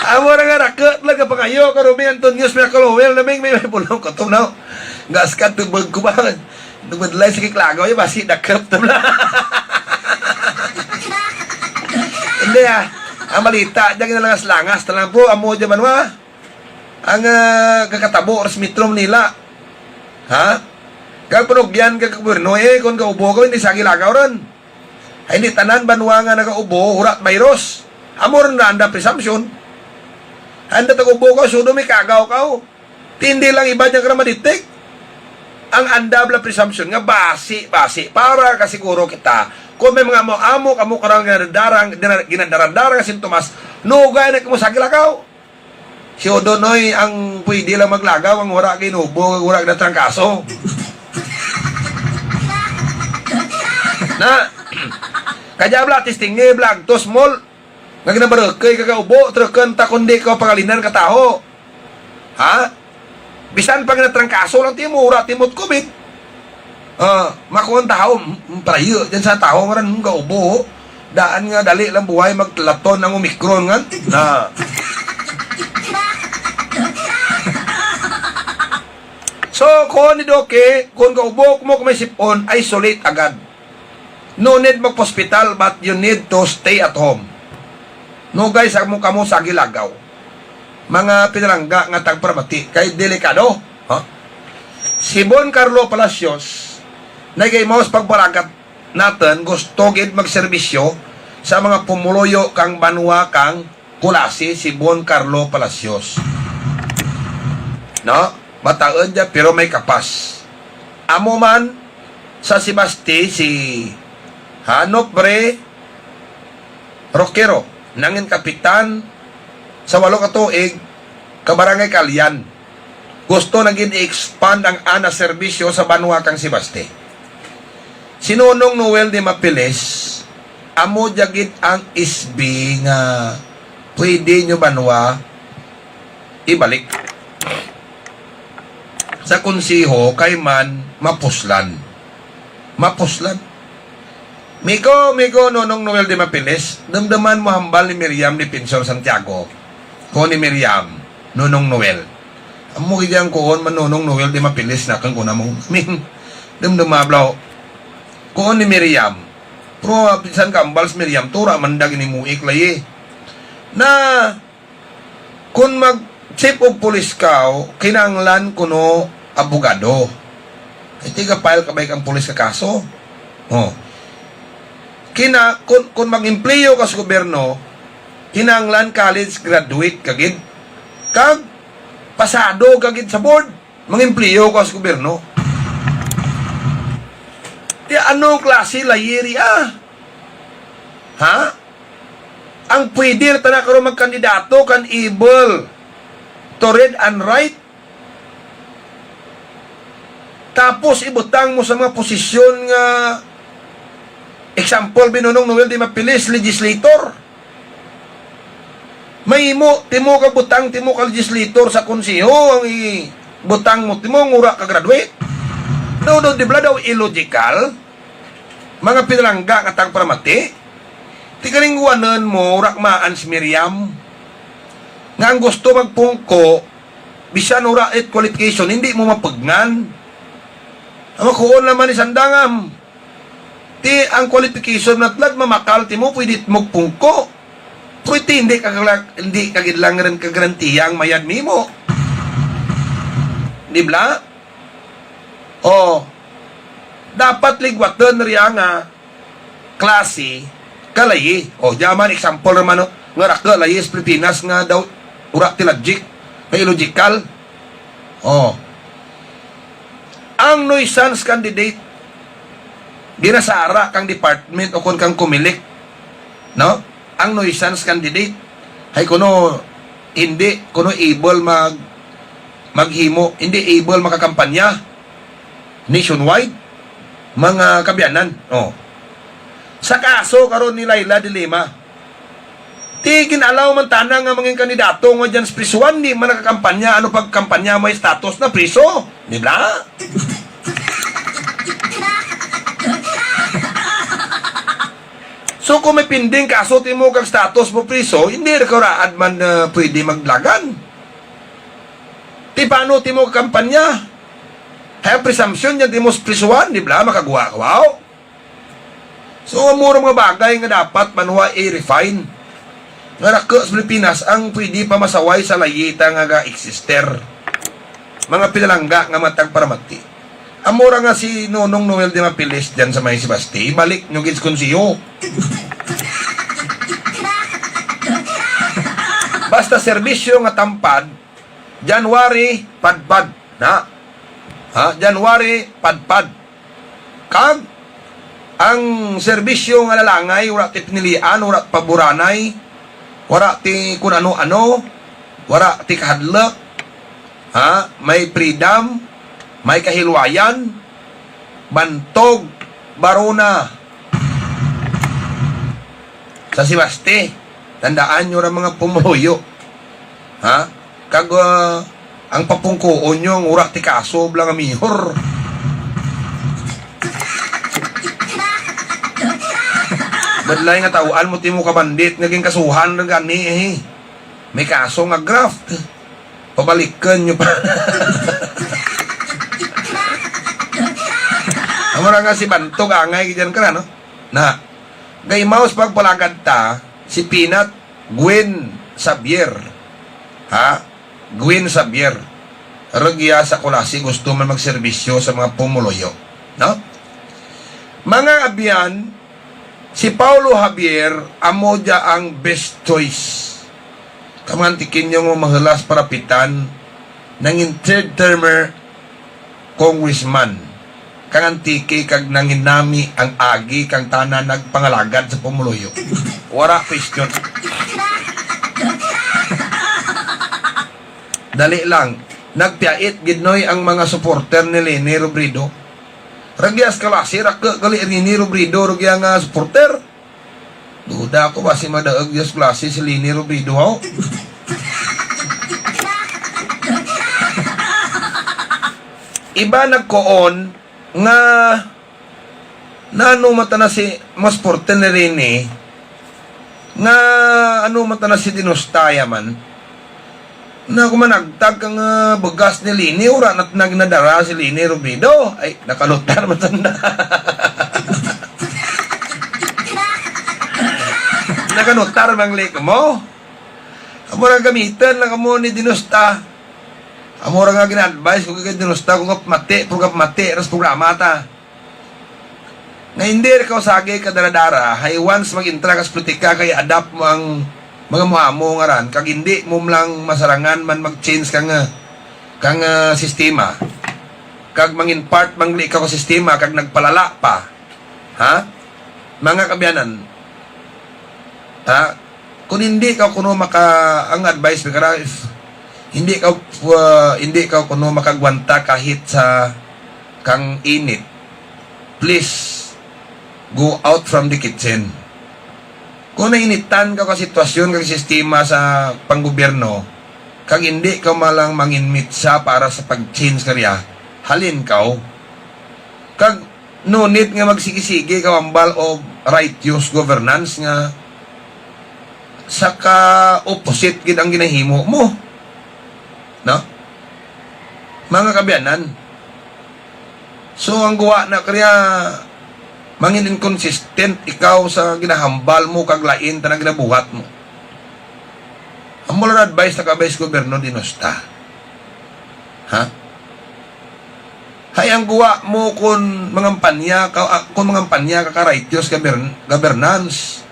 Amo na nga raket lang kapag kayo, karumi Antonius Miracle Oil, naming may pulong ko tunaw. Gaskat tubag ko ba? Nagmadalay sa kiklagaw, yung basi nakap na lang. Hindi ang malita, diyan na lang langas, talang po, amo dyan manwa. Ang kakatabo, oras mitrom nila. Kag panugyan kag gobyerno kung kaubo ko hindi sa gilagaw ron. Ay hindi tanan banwa nga nagaubo, hurat virus. Amor na anda presumption. Anda tagubo ka, sudo may kagaw ka. Tindi lang iba niya ka ma-detect. Ang anda bla presumption nga basi para kasiguro kita kung may mga amo kamo karang ginadaran-darang sintomas nugay na kamo sa gilakaw. Si Odonoy ang pwede lang maglagaw ang wala ginubo, wala na trangkaso. Na kaya bla testing ni vlog to small nga ginabarekay kakaubo trekan ta kundi ka pangalinan ka taho. Ha? Bisan pag natrangkaso lang timo ura timot COVID. Makuha tao prayo dyan sa tao nga rin kaubo. Daan nga dali lang buhay maglaton ng Omicron nga. Na so, kung ni Doke, kung kaubok mo kung may sipon, isolate agad. No need mag-hospital, but you need to stay at home. No guys, mo kamo sa gilagaw. Mga pinalangga nga tagpramati, kay delikado. Huh? Si Bon Carlo Palacios, nagaymaos pagbaragat natin, gusto gid magserbisyo sa mga pumuloyo kang banwa kang kulasi, si Bon Carlo Palacios. No? Mataon niya pero may kapas. Amo man sa Sibasti si Hanopre Roquero nangin kapitan sa 8 ka tuig kabarangay Kalyan. Gusto naging i-expand ang ana serbisyo sa banwa kang Sibasti. Sinunong Noel de Mapiles amo jagit ang isbi nga pwede nyo banwa ibalik sa konsiho kay man mapuslan. Miko nonong Noel de Mapiles, damdaman mo hambal ni Miriam ni Pinsor Santiago. Ko ni Miriam, nonong Noel. Amo giyang koon man nonong Noel de Mapiles na kang kuna mong damdamablaw. Koon ni Miriam. Pro pinsan kambal si Miriam tura mandag ni muik lay. Na kun mag chief of police ka, kinanglan kuno abogado. Ay tiga file ka ba ang pulis ka kaso? Oh. Kung mag-empleyo ka sa gobyerno, kinanglan college graduate kagid. Kag pasado kagid sa board, mag-empleyo ka sa gobyerno. Di anong klase layeri Ha? Ang pwede na karon magkandidato kan able to read and write. Tapos ibutang mo sa mga posisyon nga example binunong Noel de Mapiles legislator. May timo ka butang timo ka legislator sa konseho ang ibutang mo timo ngura ka graduate. No di bla daw illogical. Mga pinalangga nga tagpramati. Ti kaning guwanan mo ura maan si Miriam. Nga ang gusto magpungko bisan ura it qualification hindi mo mapagnan. Ang kuon naman ni sandangam. Ti ang qualification na tlag mamakal ti mo pwede magpungko. Pwede hindi kagid lang rin kagarantiya ang mayad mimo. Di bla? Dapat ligwatan riya nga klase kalayi. Diyaman example naman nga raka layis Pilipinas nga daw ura ti logic, may illogical. Ang nuisance candidate ginasara kang department o kung kang kumilik, no? Ang nuisance candidate ay kuno able maghimo, hindi able makakampanya nationwide mga kabyanan. Sa kaso karon ni Laila de Lima, tigin alaw man tanang nga mga kandidato nga dyan sa prisuan, di man nakakampanya, ano pagkampanya may status na priso, di ba? So kung may pinding kaso timo kang status mo priso, hindi rekoraad man pwede maglagan. Ti paano timo kampanya? Hay presumption niya timo prisuan, di ba? Makagawa ka, wow. So mura mga bagay nga dapat manwa i-refine. Nga rako sa Pilipinas ang pwede pa masaway sa layita nga ga-eksister. Mga pinalangga nga matagparamati. Amora nga si Nonong Noel de Mapilis dyan sa may Sebasti, balik nyo kids konsiyo. Basta serbisyo nga tampad, January, padpad. Na? Ha? January, padpad. Kag, ang serbisyo nga lalangay, wala ti pinilian, wala paburanay, wala ti kung ano-ano, wala ti kahadlak, ha? May freedom, may kahilwayan, bantog, baruna. Sa Sebasti, tandaan nyo ra mga pumuyo. Ha? Kag ang papungkoon nyo, ang urak ti kaso, blang amihor. Badlay nga tawaan mo ti mo kabandit, naging kasuhan na gani eh. May kaso nga graft. Pabalikan nyo pa. Amara nga si Bantog, angay, dyan ka na, no? Na, gay mouse pagpalagad ta, si Peanut, Gwen Xavier. Ha? Gwen Xavier. Ragya sa kulasi, gusto man magserbisyo sa mga pumuloyo. No? Mga abyan, si Paulo Javier, amo dya ang best choice. Kamantikin nyo mo mahalas parapitan ng third-termer congressman. Kang antiki kag nanginami ang agi kang tanan nagpangalagad sa pumuloyo. Wala question. Dali lang. Nagpiait gidnoy ang mga supporter ni Leni Robredo. Ragyas kalasi gali ni Robredo ragya nga supporter. Duda ko ba si madaag yas klase si Leni Robredo ho? Iba nagkoon nga ano mata na si mas porte ni Rene nga ano mata na si Dinostaya man na kumanagtag kang bagas ni Lini ura nat nagnadara si Lini Robredo ay nakalutar matanda. Nakanutar bang lake mo amura gamitan lang mo ni Dinosta. Amora nga gina-advise kung kagadinusta kung kapmati, ras programa ta. Nga hindi ikaw sagi kadaradara, hay once mag-intra kas politika kay adapt mo ang mga muamo nga ran, kag hindi mo lang masarangan man mag-change kang sistema. Kag mangin part mangli ikaw ka sistema, kag nagpalala pa. Ha? Mga kabyanan, ha? Kung hindi ka kuno ang advice bigara if hindi ka kuno makagwanta kahit sa kang init, please go out from the kitchen. Kung nainitan ka sitwasyon kag sistema sa panggobyerno kag hindi ka malang manginmit sa para sa pag-change karya, halin ka kag no need nga magsigisigi ka ambal o righteous governance nga saka opposite gid ang ginahimo mo. No? Mga kabyanan. So, ang guwa na kaya mangin inconsistent ikaw sa ginahambal mo kag lain tanang ginabuhat mo. Ang mula na advice na ka-vice gobyerno Dinosta. Ha? Hay ang guwa mo kung mangampanya ka ka-righteous governance.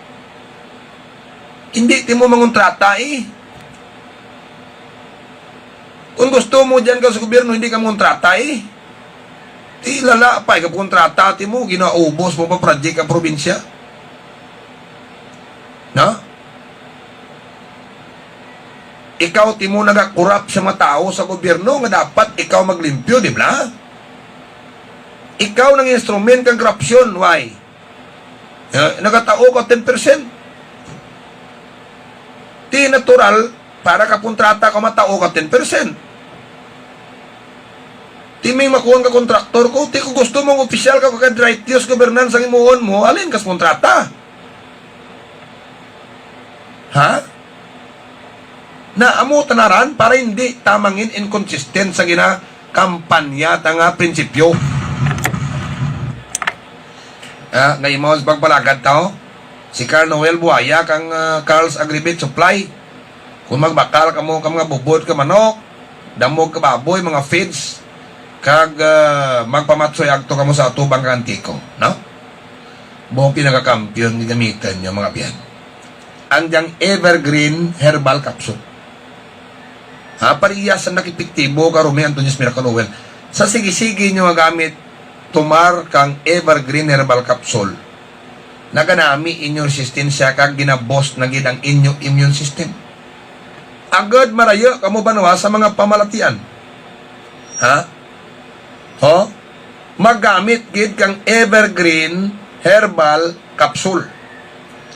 Hindi ti mo mangontrata eh. Kung gusto mo dyan ka sa gobyerno, hindi ka montrata eh. Lala pa, ikaw kontrata mo, ginaubos mo pa project ang probinsya. No? Ikaw ti mo nagakurap sa mga tao sa gobyerno, nga dapat ikaw maglimpyo, di ba? Ikaw nang instrument kang korupsyon, why? Nagatao ka 10%. Ti natural, para ka kontrata ka matao ka 10%. Ti may makuha ka kontraktor ko, ti kung gusto mong opisyal ka kag-righteous governance ang imuon mo, alin kas kontrata? Ha? Na amo tanaran para hindi tamangin inconsistent sa gina kampanya nga prinsipyo. Ngayon mo sa pagpalagad tao, si Carl Noel Buaya kang Carl's Agribit Supply. Kung magbakal ka mo ka mga bubod ka manok, damog ka baboy, mga feeds, kag magpamatsoy agto kamo sa atubang kang antiko, no? Buong pinakakampiyon ni gamitan nyo mga biyan. Ang diyang evergreen herbal capsule. Pariyas ang nakipiktibo karumi Antonius Miracle Oil. Sa sige-sige nyo gamit tumar kang evergreen herbal capsule. Naganami inyong resistensya kag ginabos na gid ang inyong immune system. Agad marayo kamo banwa sa mga pamalatian. Maggamit gid kang evergreen herbal capsule.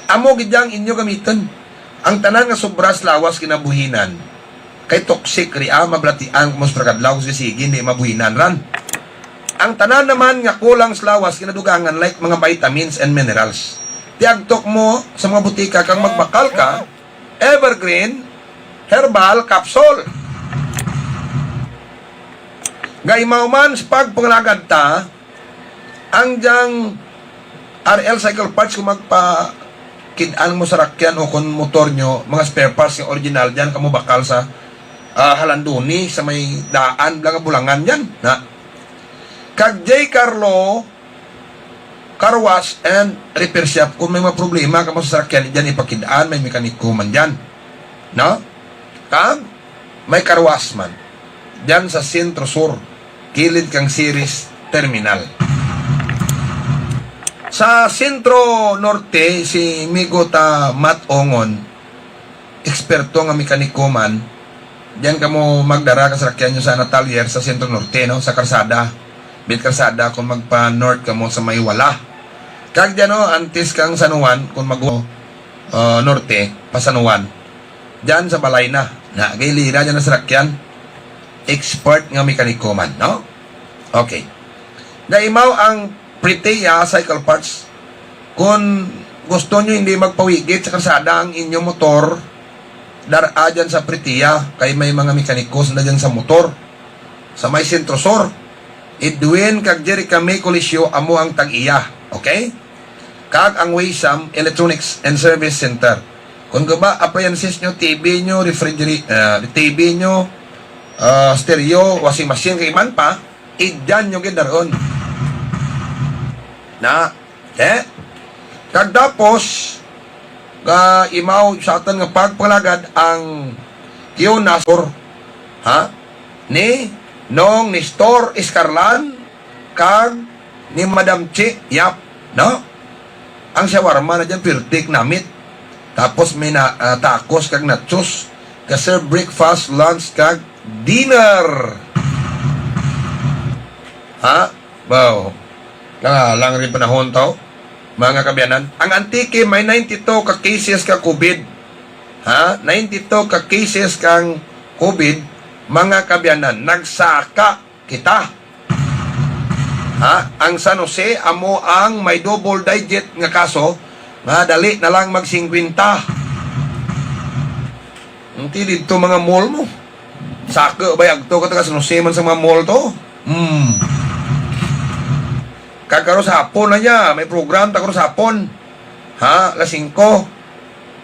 Amo gid ang inyo gamiton. Ang tanan nga sobras lawas kinabuhinan. Kay toxic ria mablatian mos kadlaw sige hindi mabuhinan ran. Ang tanan naman nga kulang sa lawas kinadugangan like mga vitamins and minerals. Tiagtok mo sa mga butika kang magbakal ka evergreen herbal capsule. Gaymaw man sa pagpangalagad ta, ang diyang RL Cycle Parts kung magpa-kidaan mo sa rakyan o kung motor nyo, mga spare parts yung original dyan, kamo bakal sa Halanduni, sa may daan, bulangan dyan. Na. Kag J. Carlo Car Wash and Repair Shop, kung may mga problema kamo sa sakyan dyan, ipakidaan, may mekaniko man dyan. No? Kag may car wash man dyan sa Sentro Sur, kilid kang Series Terminal. Sa Sentro Norte, si Migota Matt Ongon, eksperto nga mekaniko man, dyan ka mo magdara ka sa rakyan nyo sa Natalier sa Sentro Norte, no? Sa Karsada, bit Karsada, kung magpa-north ka mo sa Maywala. Kag dyan, no, antes kang Sanuan, kung norte, pa Sanuan, dyan sa balay na gilira dyan na sa rakyan, expert nga mekaniko man, no? Okay. Naimaw ang Pretea Cycle Parts. Kung gusto nyo hindi magpawigit sa kalsada ang inyong motor, dara dyan sa Pretea, kay may mga mekanikos na dyan sa motor, sa may Sentro Sur. Edwin kag Jerica may kolisyo amo ang tag-iya. Okay? Kag ang Waysam Electronics and Service Center. Kung ba appliances nyo, TV nyo, TV nyo, stereo, washing machine, kay man pa, idyan nyo gidaron. Na, kag tapos, imaw sa atin nga pagpalagad ang Kionasor, ni Nong Nestor Escarlan, kag ni Madam Che, no? Ang shawarma na dyan, pirtik namit. Tapos may tacos kag nachos, ka-serve breakfast, lunch, kag dinner. Wow. Lang rin panahon to, mga kabiyanan. Ang Antique may 92 ka cases ka COVID. 92 ka cases kang COVID, mga kabiyanan. Nagsaka kita. Ang San Jose, amo ang may double digit nga kaso, dali na lang mag-50. Hindi dito mga mall mo. Saka bayag to kataga San Jose man sa mga mall to. Kagaro sa hapon na niya, may program takaro sa hapon. Alas 5.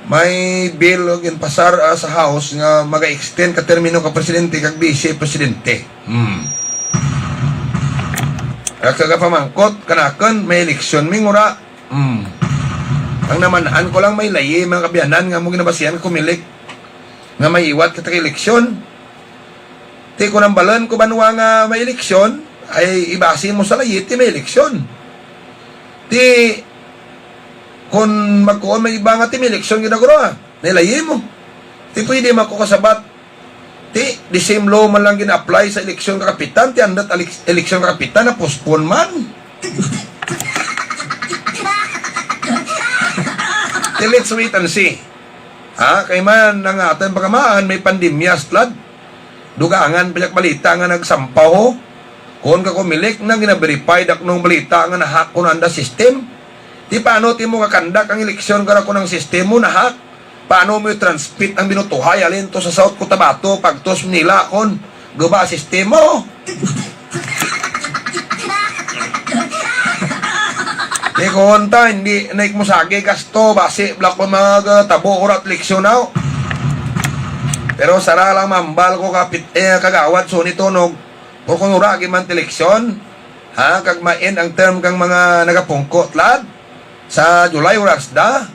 May bill gin pasar sa house nga maga-extend ka termino ka presidente kag vice presidente. Kaga pamangkot kanaken may eleksyon mingura. Ang namanaan ko lang may layi mga kabiyanan nga mo ginabasihan kumilik nga may iwat kita eleksyon. Ti ko nang balan ko banwa nga may eleksyon ay ibasi mo sa layi ti may eleksyon. Ti kung magkuon may iba nga ti may eleksyon ginaguro nilayi mo. Ti pwede makukasabat. Ti the same law man lang gina-apply sa eleksyon ka kapitan, ti andat eleksyon ka kapitan na postpone man. Ti let's wait and see. Kay man nang atin pagamaan may pandemya slad. Dugangan pilak balita nga nagsampaw ho. Kung ka kumilik na gina-verify dak nung balita nga na-hack ko na anda system. Di paano ti mo kakandak ang eleksyon ka ko ng system mo na-hack? Paano mo transmit ang binutuhay alin to sa South Cotabato pagtos nila kon guba system mo? Di konta, hindi naik mo sagi kasto basi blak ko mga tabo orat leksyon now. Pero sara lang mambal ko kagawad so nito O kung ura man teleksyon, ha, kag main ang term kang mga nagapungkot lad, sa July oras da,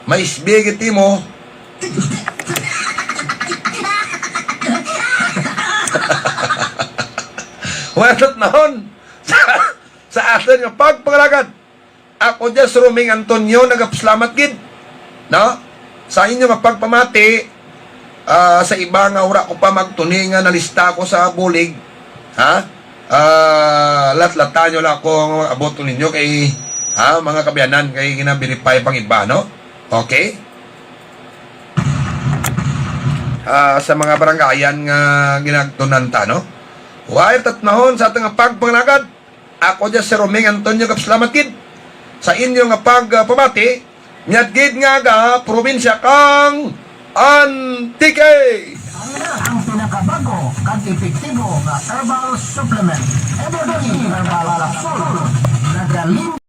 may isbigit mo. Watot nahon, sa atin nga pagpangalagad, ako dyan sa Roming Antonio, nagapaslamat gid, no? Sa inyo nga pagpamati, sa iba nga ura ko pa magtuni nga nalista ko sa bulig, ha? Lat-latan nyo lang ako ang abot ninyo kay mga kabiyanan kay ginabiripay pang iba, no? Okay? Sa mga barangayan nga ginagtunanta, no? Wire tatnahon sa atong pagpangalagad, ako dyan si Roming Antonio Kapslamatid, sa inyo nga pagpamati, nyadgid nga ga probinsya kang Antique. Ang pinakabago kag epektibo nga herbal supplement. Evergreen Herbal Capsule. Nagalim